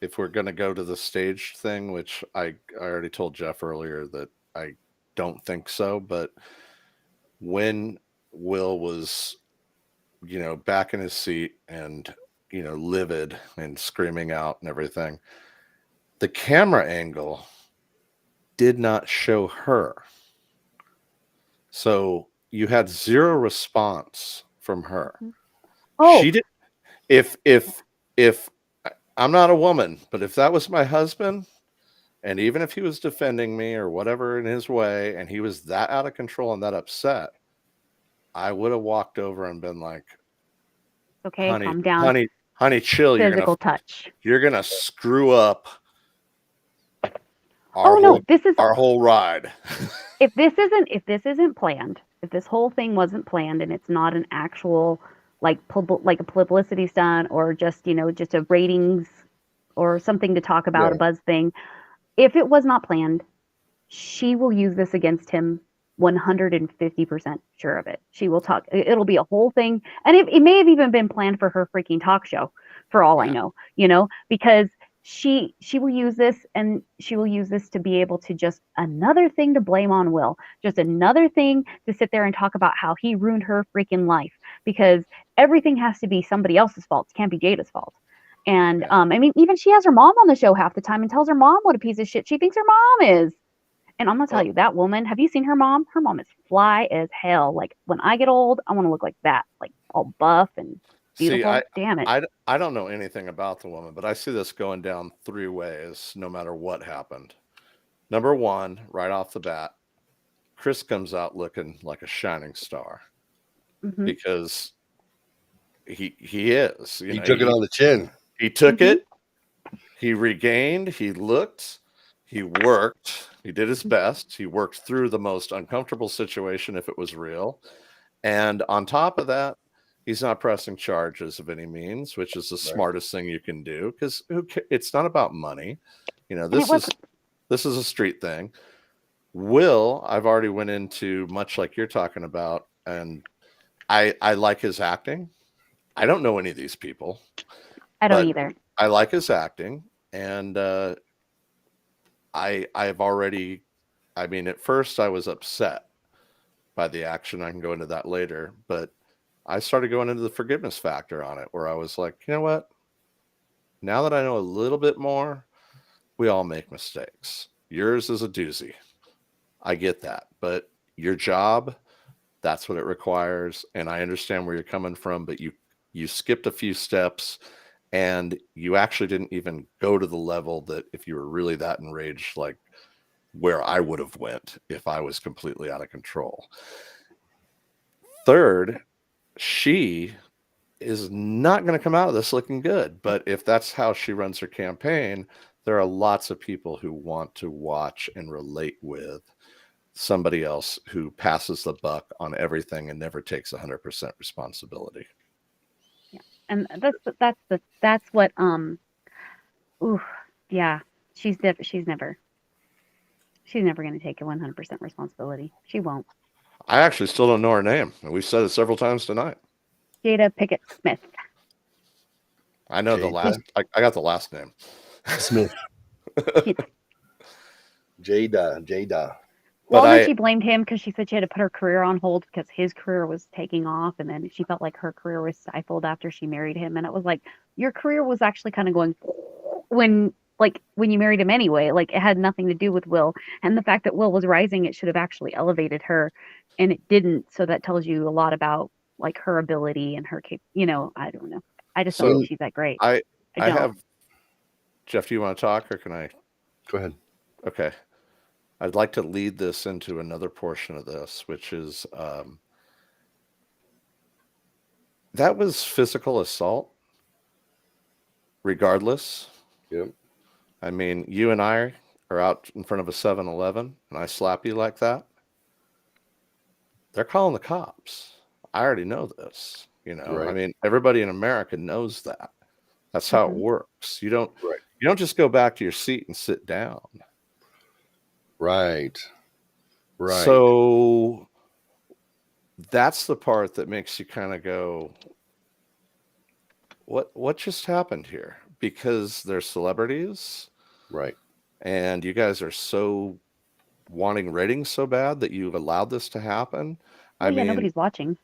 if we're going to go to the stage thing, which I already told Jeff earlier that I don't think so, but when Will was, back in his seat and, livid and screaming out and everything, the camera angle did not show her. So you had zero response from her. Oh, She did. If I'm not a woman, but if that was my husband, and even if he was defending me or whatever in his way, and he was that out of control and that upset, I would have walked over and been like, okay, honey, calm down. honey, chill. Physical touch. You're gonna screw up Oh no, this is our whole ride. if this isn't planned, if this whole thing wasn't planned and it's not an actual like a publicity stunt or just just a ratings or something to talk about, a buzz thing, if it was not planned, she will use this against him 150% sure of it. She will talk. It'll be a whole thing, and it may have even been planned for her freaking talk show, for all I know. Because she will use this, and she will use this to be able to just another thing to blame on Will, just another thing to sit there and talk about how he ruined her freaking life. Because everything has to be somebody else's fault. It can't be Jada's fault. And I mean, even she has her mom on the show half the time and tells her mom what a piece of shit she thinks her mom is. And I'm gonna tell you, that woman, have you seen her mom? Her mom is fly as hell. Like, when I get old, I want to look like that, like all buff and beautiful. Damn it. I don't know anything about the woman, but I see this going down three ways no matter what happened. Number one, right off the bat, Chris comes out looking like a shining star because he is. He took it on the chin. He took it. He regained. He looked. He worked. He did his best. He worked through the most uncomfortable situation if it was real. And on top of that, he's not pressing charges of any means, which is the smartest thing you can do, because it's not about money. This is a street thing. Will, I've already went into, much like you're talking about, and I like his acting. I don't know any of these people. I don't either. I like his acting, and I've already, I mean, at first I was upset by the action. I can go into that later, but I started going into the forgiveness factor on it, where I was like, you know what? Now that I know a little bit more, we all make mistakes. Yours is a doozy. I get that, but your job, that's what it requires. And I understand where you're coming from, but you skipped a few steps. And you actually didn't even go to the level that, if you were really that enraged, like where I would have went if I was completely out of control. Third, she is not going to come out of this looking good. But if that's how she runs her campaign, there are lots of people who want to watch and relate with somebody else who passes the buck on everything and never takes 100% responsibility. And that's what yeah, she's never going to take a 100% responsibility. She won't. I actually still don't know her name, and we've said it several times tonight. Jada Pickett Smith. I know the last. I got the last name. Smith. Jada. Well, then she blamed him because she said she had to put her career on hold because his career was taking off, and then she felt like her career was stifled after she married him. And it was like, your career was actually kind of going when you married him anyway. Like, it had nothing to do with Will, and the fact that Will was rising, it should have actually elevated her, and it didn't. So that tells you a lot about like her ability and her I don't know. I just don't think she's that great. I have. Jeff, do you want to talk, or can I? Go ahead. Okay. I'd like to lead this into another portion of this, which is that was physical assault, regardless. Yep. I mean, you and I are out in front of a 7-Eleven, and I slap you like that. They're calling the cops. I already know this. Right. I mean, everybody in America knows that. That's how it works. You don't just go back to your seat and sit down. Right. So that's the part that makes you kind of go, what just happened here? Because they're celebrities. Right. And you guys are so wanting ratings so bad that you've allowed this to happen. I mean, nobody's watching.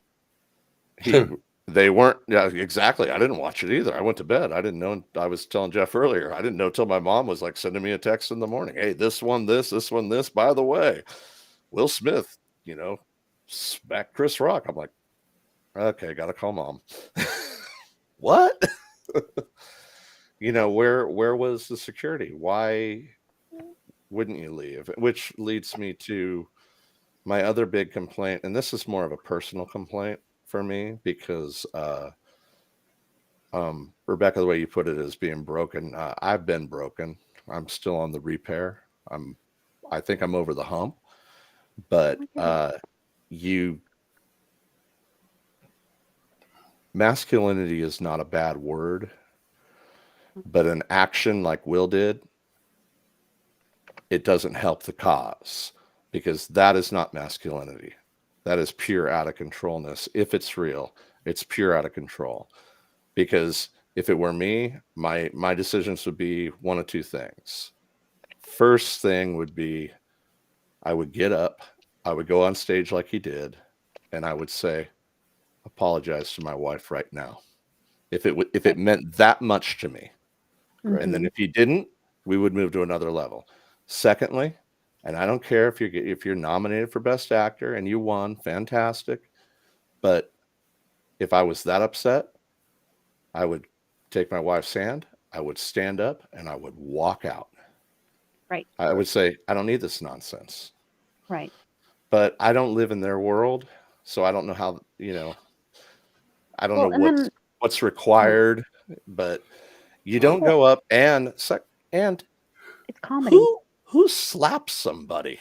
They weren't. Yeah, exactly. I didn't watch it either. I went to bed. I didn't know. I was telling Jeff earlier. I didn't know till my mom was like sending me a text in the morning. Hey, this one, this one, this. By the way, Will Smith, smacked Chris Rock. I'm like, okay, gotta call mom. What? Where was the security? Why wouldn't you leave? Which leads me to my other big complaint, and this is more of a personal complaint for me because Rebecca, the way you put it is being broken. I've been broken. I'm still on the repair. I think I'm over the hump, but masculinity is not a bad word, but an action like Will did, it doesn't help the cause, because that is not masculinity. That is pure out of controlness. If it's real, it's pure out of control. Because if it were me, my decisions would be one of two things. First thing would be, I would get up, I would go on stage like he did, and I would say, apologize to my wife right now. If it meant that much to me. Mm-hmm. And then if he didn't, we would move to another level. Secondly, and I don't care if you're nominated for Best Actor and you won, fantastic. But if I was that upset, I would take my wife's hand, I would stand up, and I would walk out. Right. I would say, I don't need this nonsense. Right. But I don't live in their world, so I don't know how, I don't know what's required, but you don't go up and it's comedy. Who slaps somebody?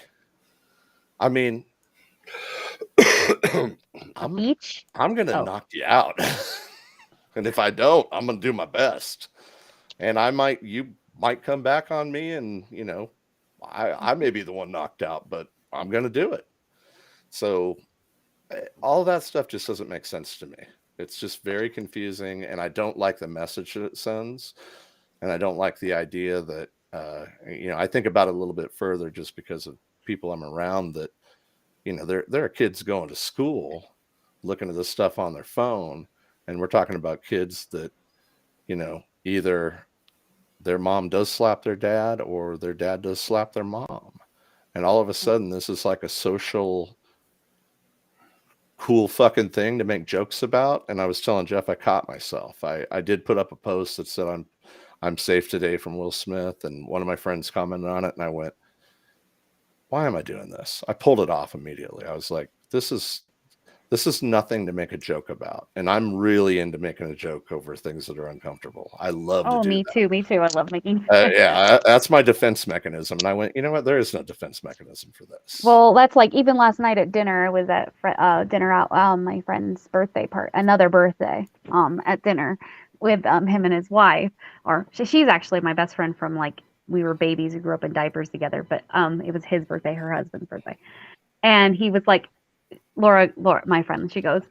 I mean, I'm going to knock you out. And if I don't, I'm going to do my best. And you might come back on me and, I may be the one knocked out, but I'm going to do it. So all that stuff just doesn't make sense to me. It's just very confusing. And I don't like the message that it sends. And I don't like the idea that, I think about it a little bit further just because of people I'm around that, there are kids going to school looking at this stuff on their phone. And we're talking about kids that, either their mom does slap their dad or their dad does slap their mom. And all of a sudden, this is like a social cool fucking thing to make jokes about. And I was telling Jeff, I caught myself. I did put up a post that said, I'm safe today from Will Smith. And one of my friends commented on it. And I went, why am I doing this? I pulled it off immediately. I was like, this is nothing to make a joke about. And I'm really into making a joke over things that are uncomfortable. I love to do that. Me too. I love making yeah, that's my defense mechanism. And I went, you know what? There is no defense mechanism for this. Well, that's like even last night at dinner, I was at dinner out my friend's birthday another birthday at dinner with him and his wife. Or she's actually my best friend from we were babies who grew up in diapers together, but it was his birthday, her husband's birthday. And he was like, Laura, my friend, she goes,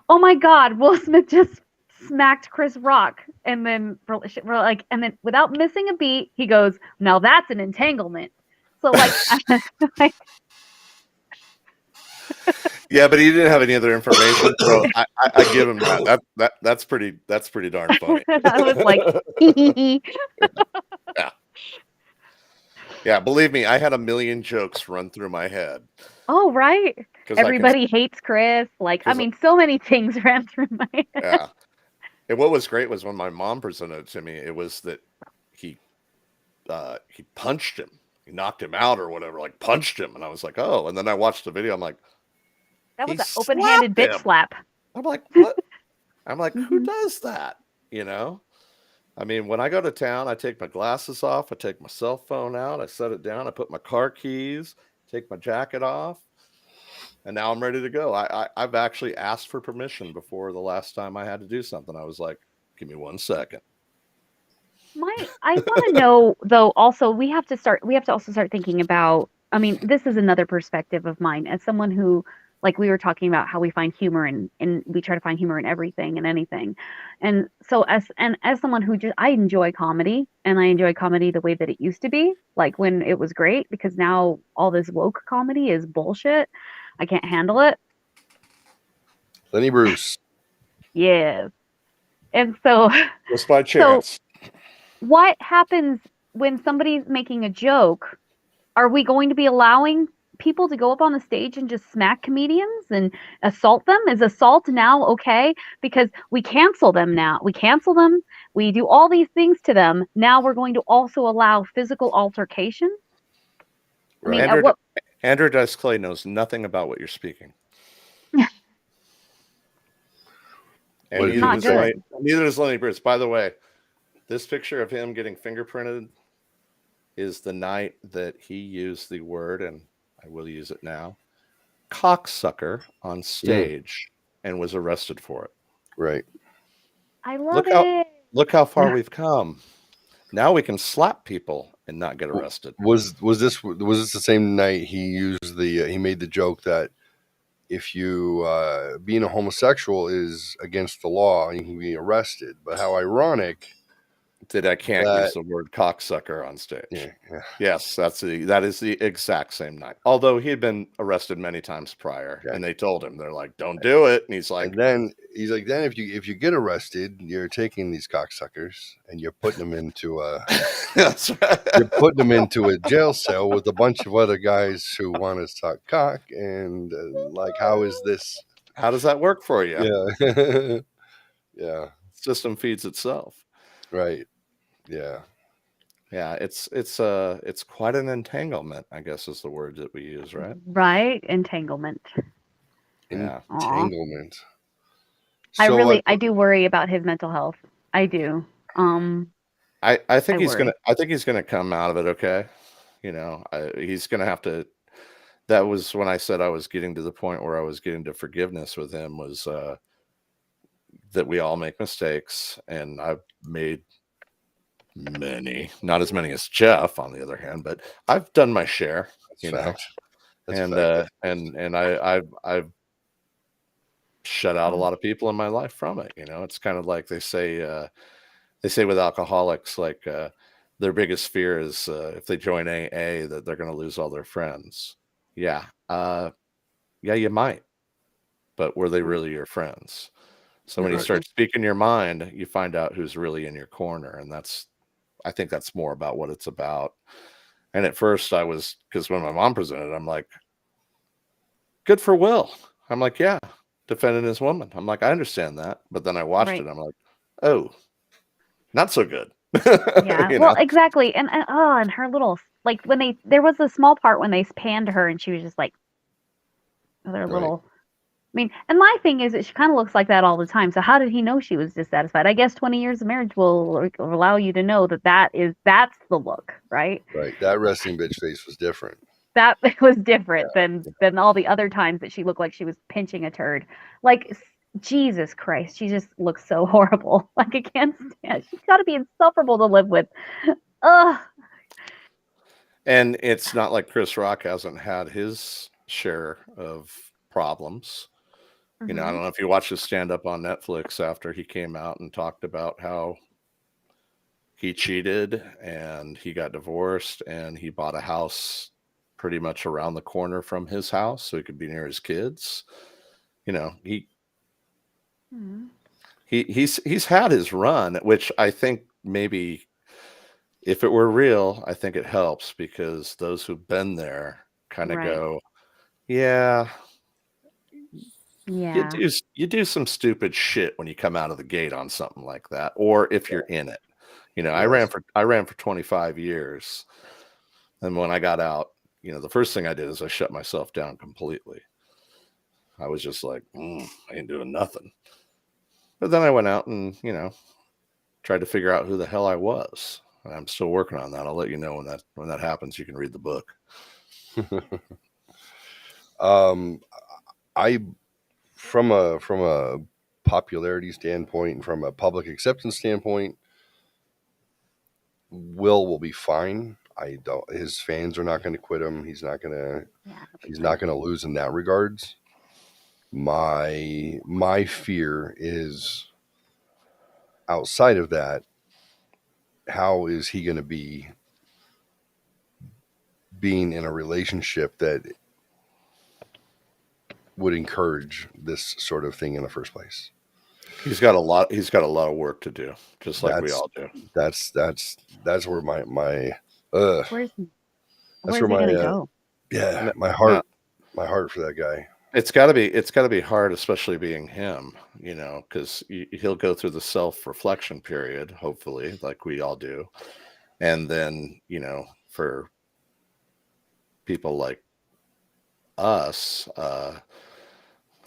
oh my God, Will Smith just smacked Chris Rock. And then we're like, and then without missing a beat, he goes, now that's an entanglement. So yeah, but he didn't have any other information, so I give him that. That's pretty darn funny. I was like, yeah. Yeah, believe me, I had a million jokes run through my head. Oh, right. Everybody hates Chris. So many things ran through my head. Yeah. And what was great was when my mom presented it to me, it was that he punched him. He knocked him out or whatever, punched him. And I was like, oh. And then I watched the video. I'm like, that was an open-handed bitch slap. I'm like, what? I'm like, who does that? I mean, when I go to town, I take my glasses off, I take my cell phone out, I set it down, I put my car keys, take my jacket off, and now I'm ready to go. I've actually asked for permission before the last time I had to do something. I was like, give me 1 second. I want to know though, also we have to also start thinking about, this is another perspective of mine as someone who, we were talking about how we find humor and we try to find humor in everything and anything. And so as someone who I enjoy comedy, and I enjoy comedy the way that it used to be, when it was great, because now all this woke comedy is bullshit. I can't handle it. Lenny Bruce. Yes. And so, Just by so chance. what happens when somebody's making a joke? Are we going to be allowing people to go up on the stage and just smack comedians and assault them? Is assault now okay? Because we cancel them now. We cancel them. We do all these things to them. Now we're going to also allow physical altercation. I mean, at what? Andrew Dice Clay knows nothing about what you're speaking. And What did Not you say? good. neither does Lenny Bruce. By the way, this picture of him getting fingerprinted is the night that he used the word, and I will use it now, cocksucker on stage and was arrested for it. Right. I love it. Look how far we've come. Now we can slap people and not get arrested. Was this the same night he used he made the joke that if you being a homosexual is against the law, you can be arrested? But how ironic that I can't use the word cocksucker on stage. Yeah. Yes, that is the exact same night. Although he had been arrested many times prior, and they told him, they're like, "Don't do it," and he's like, then if you get arrested, you're taking these cocksuckers and you're putting them into That's right. You're putting them into a jail cell with a bunch of other guys who want to suck cock, and how is this? How does that work for you? Yeah, yeah. System feeds itself. Right. Yeah. Yeah. It's quite an entanglement, I guess, is the word that we use, right? Right. Entanglement. Yeah. Entanglement. I do worry about his mental health. I do. I think he's gonna come out of it okay. He's gonna have to. That was when I said I was getting to the point where I was getting to forgiveness with him, was that we all make mistakes, and I've made many, not as many as Jeff, on the other hand, but I've done my share. I've shut out a lot of people in my life from it. It's kind of like they say with alcoholics, like their biggest fear is if they join AA that they're going to lose all their friends. Yeah, you might, but were they really your friends? So when you start speaking your mind, you find out who's really in your corner, and I think that's more about what it's about. And at first because when my mom presented, I'm like, good for Will. I'm like, yeah, defending his woman. I'm like, I understand that. But then I watched it. I'm like, oh, not so good. Yeah. Well, exactly. And her little, like, there was a small part when they panned her and she was just like, little. I mean, and my thing is that she kind of looks like that all the time. So how did he know she was dissatisfied? I guess 20 years of marriage will allow you to know that's the look, right? Right. That resting bitch face was different. That was different than all the other times that she looked like she was pinching a turd. Like, Jesus Christ, she just looks so horrible. Like, I can't stand. She's got to be insufferable to live with. Ugh. And it's not like Chris Rock hasn't had his share of problems. I don't know if you watched his stand-up on Netflix after he came out and talked about how he cheated and he got divorced and he bought a house pretty much around the corner from his house so he could be near his kids. He's had his run, which I think maybe if it were real, I think it helps, because those who've been there kind of go, yeah. You do some stupid shit when you come out of the gate on something like that, or if you're in it. I ran for 25 years, and when I got out, the first thing I did is I shut myself down completely. I was just like, I ain't doing nothing. But then I went out and tried to figure out who the hell I was, and I'm still working on that. I'll let you know when that happens. You can read the book. From a popularity standpoint and from a public acceptance standpoint, Will be fine. His fans are not going to quit him. He's not going to lose in that regards. My fear is outside of that. How is he going to be being in a relationship that would encourage this sort of thing in the first place? He's got a lot of work to do, just like we That's all do. that's where my Where's that's where's where he gonna my go? yeah, my No, heart for that guy. it's got to be hard, especially being him, because he'll go through the self-reflection period, hopefully, like we all do, and then for people like us,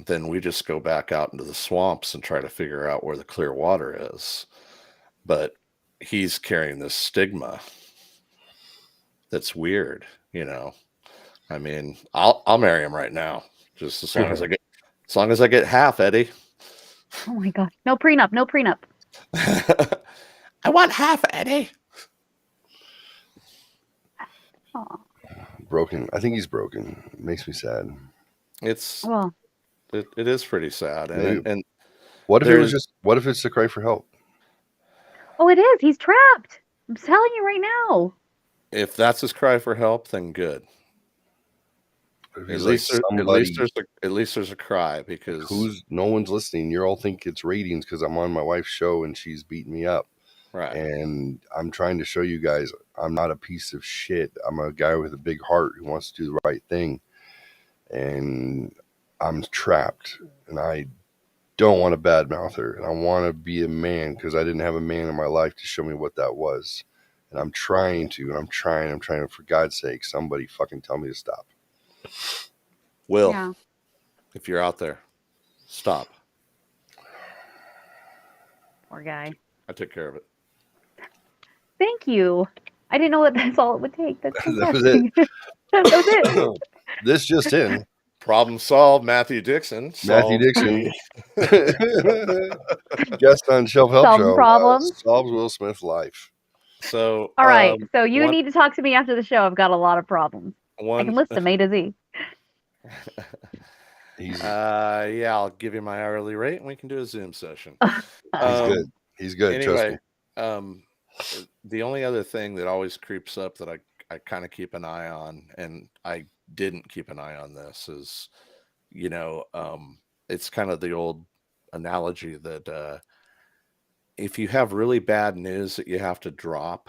then we just go back out into the swamps and try to figure out where the clear water is. But he's carrying this stigma that's weird. I mean, I'll marry him right now, just as long as I get half, Eddie. Oh my god. No prenup, no prenup. I want half, Eddie. Aw. Broken. I think he's broken. It makes me sad. Well, It is pretty sad, Maybe- and What if it was there's what if it's a cry for help? oh, it is. He's trapped. I'm telling you right now. if that's his cry for help, then good. What if At he's like least, somebody at least there's a cry, because who's no one's listening. You all think it's ratings because I'm on my wife's show and she's beating me up. right. And I'm trying to show you guys I'm not a piece of shit. I'm a guy with a big heart who wants to do the right thing. And I'm trapped. And I don't want to badmouth her. And I want to be a man because I didn't have a man in my life to show me what that was. And I'm trying to. And I'm trying. For God's sake, somebody fucking tell me to stop. Will, Yeah. if you're out there, stop. Poor guy. I took care of it. Thank you. I didn't know that's all it would take. That's That was it. that was it. This just in. Problem solved. Matthew Dixon. Matthew solved. Dixon, guest on Shelf Help Solving Show, problems. solves Will Smith's life. So, All right. So you one- need to talk to me after the show. I've got a lot of problems. I can list them A to Z. Yeah, I'll give you my hourly rate and we can do a Zoom session. He's good. He's good. Trust Anyway, me. the only other thing that always creeps up that I kind of keep an eye on, and I didn't keep an eye on this, is, it's kind of the old analogy that if you have really bad news that you have to drop,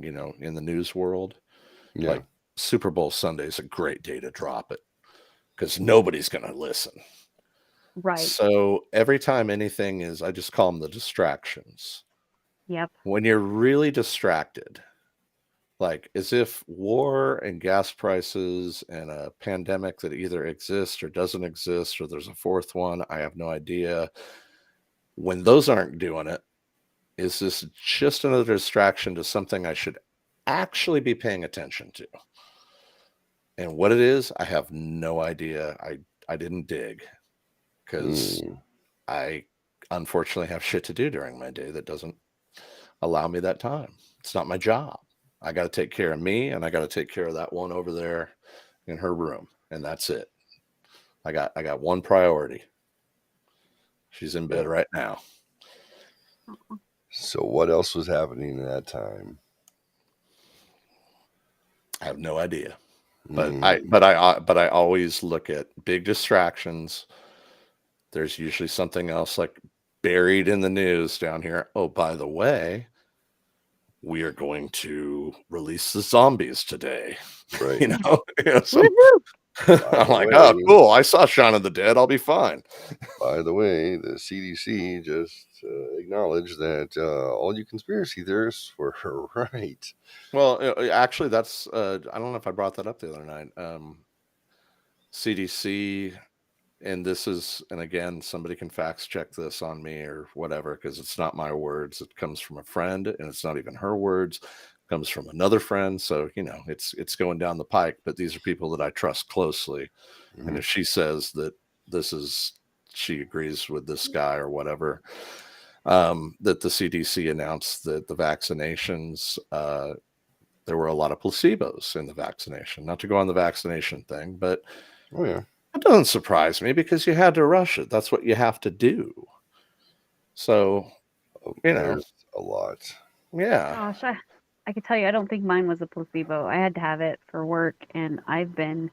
in the news world, Yeah. like Super Bowl Sunday is a great day to drop it because nobody's going to listen. Right. So every time anything is, I just call them the distractions. Yep. When you're really distracted, like as if war and gas prices and a pandemic that either exists or doesn't exist, or there's a fourth one, I have no idea. When those aren't doing it, is this just another distraction to something I should actually be paying attention to? And what it is, I have no idea. I didn't dig because I unfortunately have shit to do during my day that doesn't allow me that time. It's not my job. I got to take care of me, and I got to take care of that one over there in her room, and that's it. I got one priority. She's in bed right now. So what else was happening at that time? I have no idea. But I always look at big distractions. There's usually something else like buried in the news down here. Oh, by the way, we are going to release the zombies today. Right. So I'm like, oh, cool. I saw Shaun of the Dead. I'll be fine. By the way, the CDC just acknowledged that all you conspiracy theorists were right. Well, actually, that's I don't know if I brought that up the other night. CDC, and this is, and again, somebody can fact check this on me or whatever, because it's not my words. It comes from a friend, and it's not even her words. It comes from another friend. So, it's going down the pike, but these are people that I trust closely. Mm-hmm. And if she says that she agrees with this guy or whatever, that the CDC announced that the vaccinations, there were a lot of placebos in the vaccination. Not to go on the vaccination thing, but it doesn't surprise me because you had to rush it. That's what you have to do. So, There's a lot. Yeah. Gosh, I could tell you, I don't think mine was a placebo. I had to have it for work, and I've been.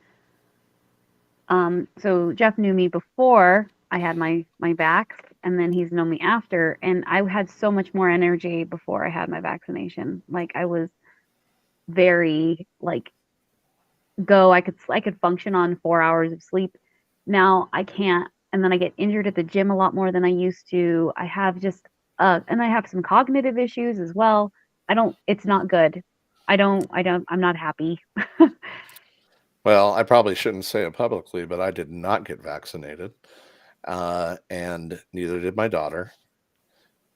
So Jeff knew me before I had my vax, and then he's known me after, and I had so much more energy before I had my vaccination. Like I was very like I could function on 4 hours of sleep. Now I can't, and then I get injured at the gym a lot more than I used to. I have just and I have some cognitive issues as well. It's not good. I'm not happy. Well, I probably shouldn't say it publicly, but I did not get vaccinated, and neither did my daughter.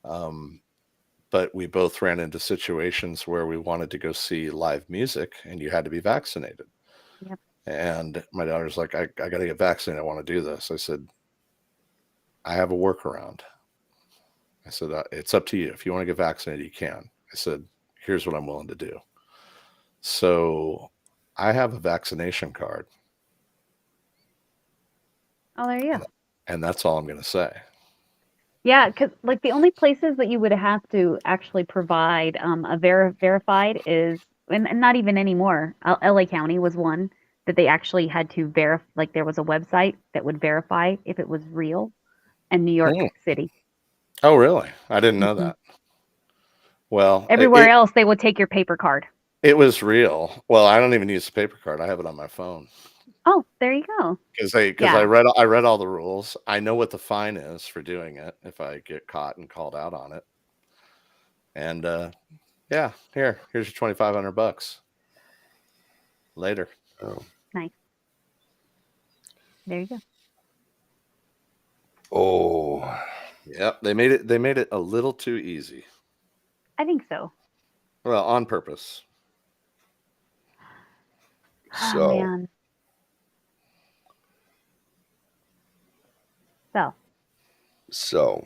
But we both ran into situations where we wanted to go see live music, and you had to be vaccinated. Yep. And my daughter's like, I got to get vaccinated. I want to do this. I said, I have a workaround. I said, it's up to you. If you want to get vaccinated, you can. I said, here's what I'm willing to do. So I have a vaccination card. Oh, there you go. And that's all I'm going to say. Yeah, because like the only places that you would have to actually provide a verified is, and not even anymore. LA County was one that they actually had to verify. Like there was a website that would verify if it was real, and New York City. Oh, really? I didn't know that. Well, everywhere else they would take your paper card. It was real. Well, I don't even use the paper card. I have it on my phone. Oh, there you go. Because I read all the rules. I know what the fine is for doing it if I get caught and called out on it. And yeah, here's your $2,500 later. Oh, nice. There you go. Oh, yep. They made it a little too easy. I think so. Well, on purpose. So. Oh, man. So,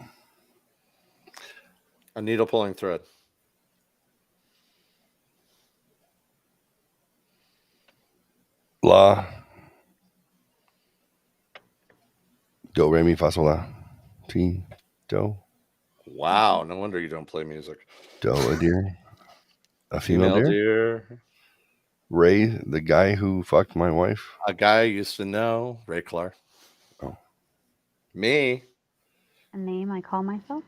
a needle pulling thread. La, do, re, mi, fa, sol, la, ti, do. Wow, no wonder you don't play music. Do, a deer, a female deer. Ray, the guy who fucked my wife. A guy I used to know, Ray Clark. Oh, me. A name I call myself?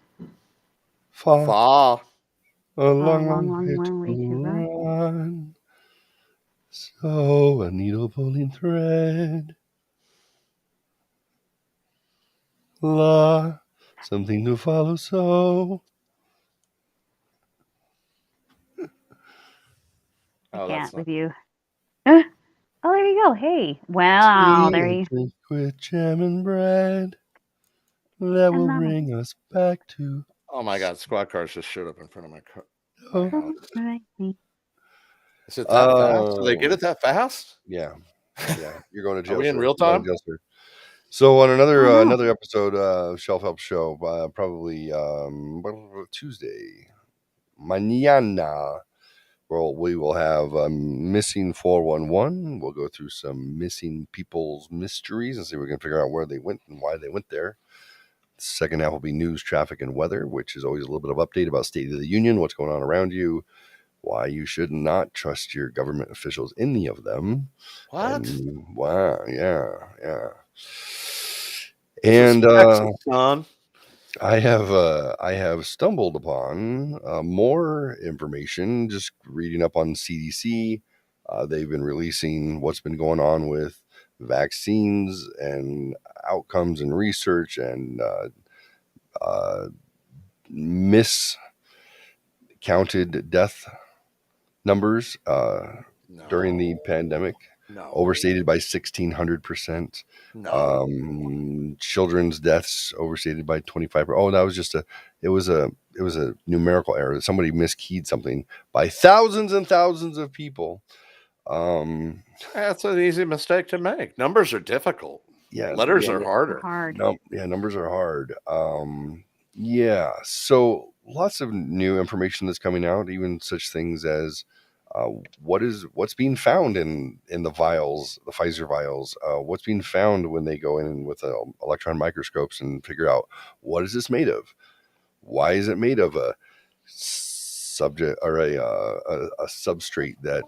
Fa. Fa. A long way to run. So a needle pulling thread. La, something to follow. So. I can't with you. Oh, there you go. Hey, wow, there you go. With jam and bread. That will bring us back to. Oh my God! Squad cars just showed up in front of my car. Oh. Is it that fast? Do they get it that fast? Yeah. You're going to jail. Are we in real time? So on another episode of Shelf Help Show, probably Tuesday, mañana, we will have Missing 411. We'll go through some missing people's mysteries and see if we can figure out where they went and why they went there. The second half will be news, traffic, and weather, which is always a little bit of update about State of the Union, what's going on around you, why you should not trust your government officials, any of them. What? Wow, yeah. And I have stumbled upon more information just reading up on CDC. They've been releasing what's been going on with vaccines and outcomes and research and miscounted death numbers during the pandemic. Overstated by 1,600%. Children's deaths overstated by 25%. Oh, that was just it was a numerical error. Somebody miskeyed something by thousands and thousands of people. That's an easy mistake to make. Numbers are difficult. Yeah, letters are harder. Numbers are hard. So lots of new information that's coming out, even such things as what's being found in the vials, the Pfizer vials, what's being found when they go in with electron microscopes and figure out what is this made of? Why is it made of a subject or a substrate that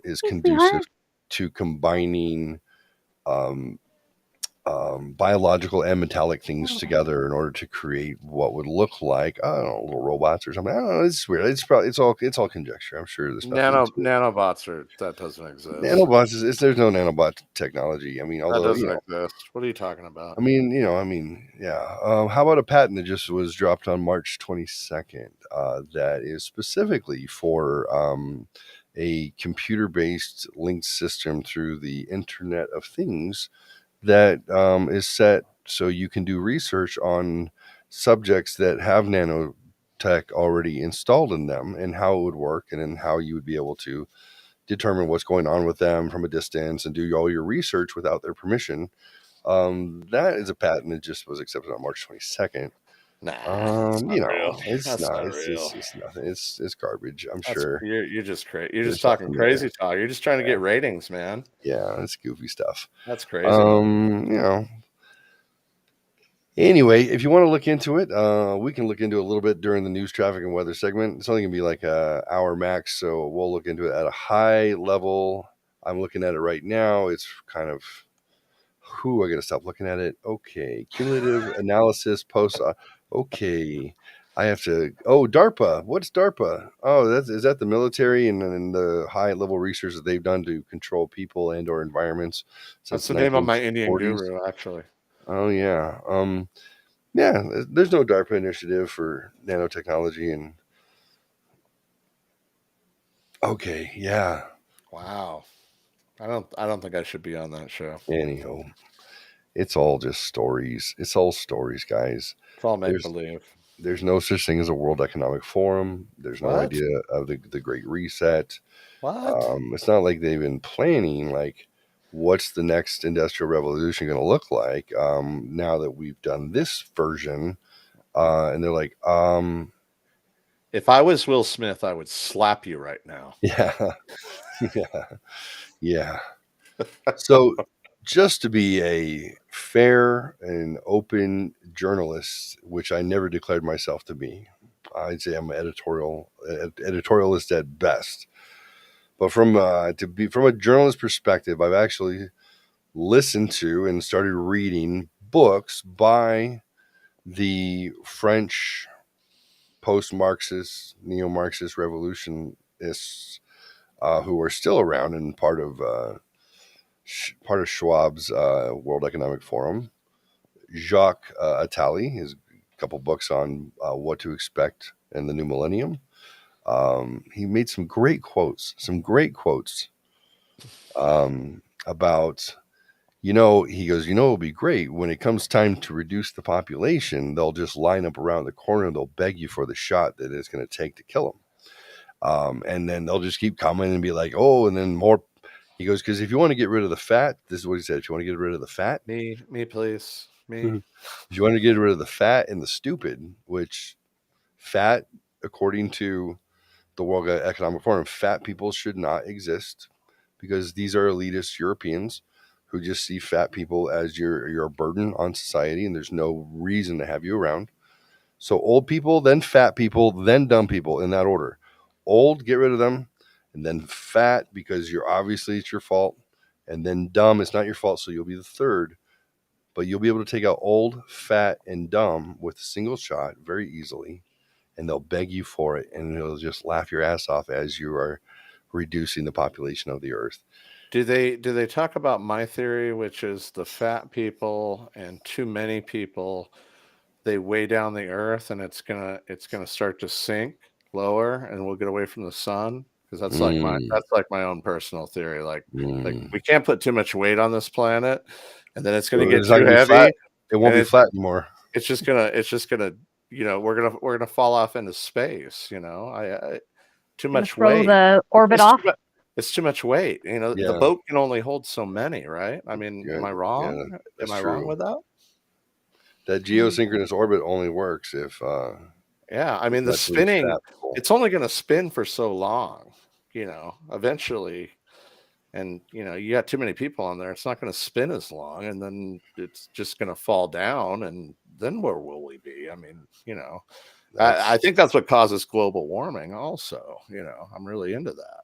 is conducive to combining biological and metallic things together in order to create what would look like, I don't know, little robots or something. I don't know. It's weird. It's probably it's all conjecture. I'm sure there's nothing to it. Nanobots that doesn't exist. Nanobots there's no nanobot technology. I mean, That although doesn't exist. What are you talking about? yeah. How about a patent that just was dropped on March 22nd? That is specifically for a computer-based linked system through the Internet of Things that is set so you can do research on subjects that have nanotech already installed in them and how it would work and then how you would be able to determine what's going on with them from a distance and do all your research without their permission. That is a patent that just was accepted on March 22nd. Nah, it's not real. It's That's not. not It's real. just. It's nothing. It's garbage. I'm sure. You're just crazy. You're There's just talking nothing crazy there. talk. You're just trying to get ratings, man. Yeah, it's goofy stuff. That's crazy. Anyway, if you want to look into it, we can look into it a little bit during the news, traffic, and weather segment. It's only going to be like an hour max, so we'll look into it at a high level. I'm looking at it right now. It's kind of, I got to stop looking at it. Okay, cumulative analysis post. Okay, I have to. Oh, DARPA. What's DARPA? Oh, is that the military and the high level research that they've done to control people and or environments since That's the name of my Indian guru, actually. Oh yeah. Yeah, there's no DARPA initiative for nanotechnology and okay, yeah. Wow. I don't think I should be on that show. Anyhow, it's all just stories. It's all stories, guys. It's all make believe. There's no such thing as a World Economic Forum. There's no idea of the Great Reset. What? It's not like they've been planning like what's the next industrial revolution going to look like now that we've done this version. And they're like, if I was Will Smith, I would slap you right now. Yeah. Yeah. So just to be a fair and open journalist, which I never declared myself to be, I'd say I'm an editorialist at best. But from a journalist perspective, I've actually listened to and started reading books by the French post-Marxist, neo-Marxist revolutionists who are still around and part of Schwab's World Economic Forum. Jacques Attali, his couple books on what to expect in the new millennium. He made some great quotes about, he goes, it'll be great when it comes time to reduce the population, they'll just line up around the corner and they'll beg you for the shot that it's going to take to kill them. And then they'll just keep coming and be like, oh, and then more. He goes, because if you want to get rid of the fat, this is what he said. If you want to get rid of the fat, me, please, me. If you want to get rid of the fat and the stupid, which fat, according to the World Economic Forum, fat people should not exist because these are elitist Europeans who just see fat people as you're a burden on society and there's no reason to have you around. So old people, then fat people, then dumb people in that order. Old, get rid of them, and then fat because it's your fault, and then dumb, it's not your fault, so you'll be the third. But you'll be able to take out old, fat, and dumb with a single shot very easily, and they'll beg you for it, and they'll just laugh your ass off as you are reducing the population of the earth. Do they talk about my theory, which is the fat people and too many people, they weigh down the earth and it's gonna start to sink lower and we'll get away from the sun? Because that's like my own personal theory. Like we can't put too much weight on this planet, and then it's going to get too heavy. Flat. It won't be flat anymore. It's just gonna we're gonna fall off into space. Too much weight. The orbit off. It's too much weight. The boat can only hold so many, right? I mean, am I wrong? Am I wrong with that? That geosynchronous orbit only works if. I mean, the spinning. It's only going to spin for so long. Eventually, and you got too many people on there. It's not going to spin as long, and then it's just going to fall down. And then where will we be? I mean, I think that's what causes global warming. Also, I'm really into that.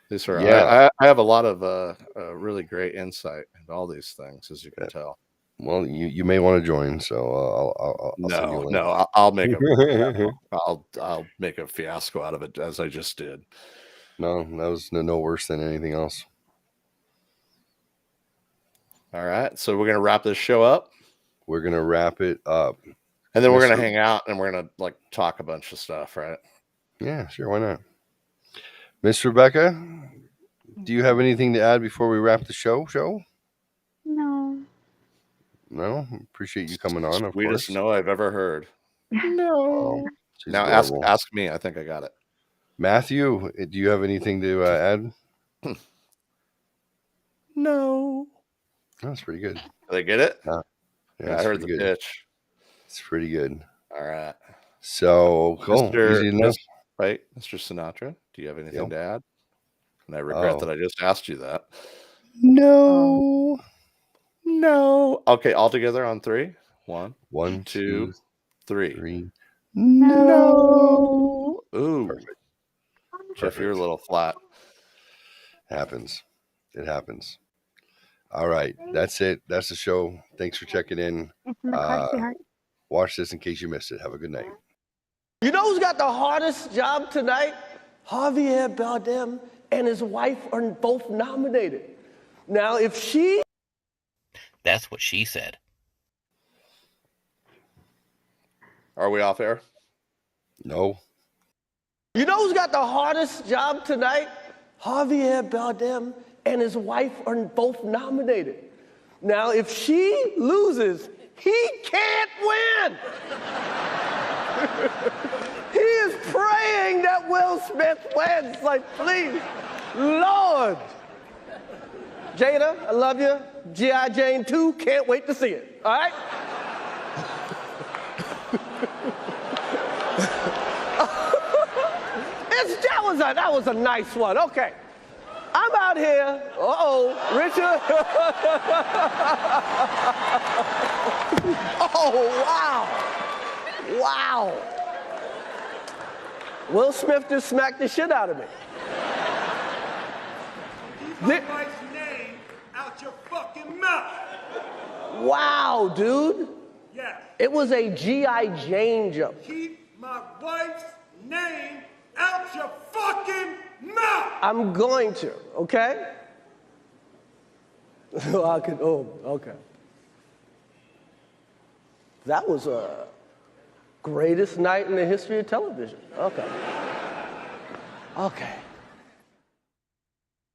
These are Yeah. I have a lot of really great insight into all these things, as you can tell. Well, you may want to join, so I'll send you a No, link. no, I'll make a I'll make a fiasco out of it, as I just did. No, that was no worse than anything else. All right, so we're gonna wrap this show up. We're gonna wrap it up, and then we're Mr. gonna hang out and we're gonna like talk a bunch of stuff, right? Yeah, sure, why not? Miss Rebecca, do you have anything to add before we wrap the show? No. No, appreciate you coming on. Of Sweetest course. no I've ever heard. No. Now adorable. ask me. I think I got it. Matthew, do you have anything to add? No. That's pretty good. Did I get it? Yeah, I heard the pitch. It's pretty good. All right. So cool. Easy enough. Right, Mr. Sinatra, do you have anything to add? And I regret that I just asked you that. No. No. Okay, all together on 3. 1, 2, 3. No. Ooh. Perfect. Jeff, you're a little flat. Happens. It happens. All right. That's it. That's the show. Thanks for checking in. It's in the car, sweetheart. Watch this in case you missed it. Have a good night. You know who's got the hardest job tonight? Javier Bardem and his wife are both nominated. Now, if she... That's what she said. Are we off air? No. You know who's got the hardest job tonight? Javier Bardem and his wife are both nominated. Now, if she loses, he can't win. He is praying that Will Smith wins. Like, please, Lord. Jada, I love you. G.I. Jane 2, can't wait to see it. All right? That was a nice one. Okay. I'm out here. Richard. Oh, wow. Wow. Will Smith just smacked the shit out of me. Keep my wife's name out your fucking mouth. Wow, dude. Yes. It was a G.I. Jane joke. Keep my wife's name out your fucking mouth. I'm going to, okay? Okay. That was a greatest night in the history of television. Okay. Okay.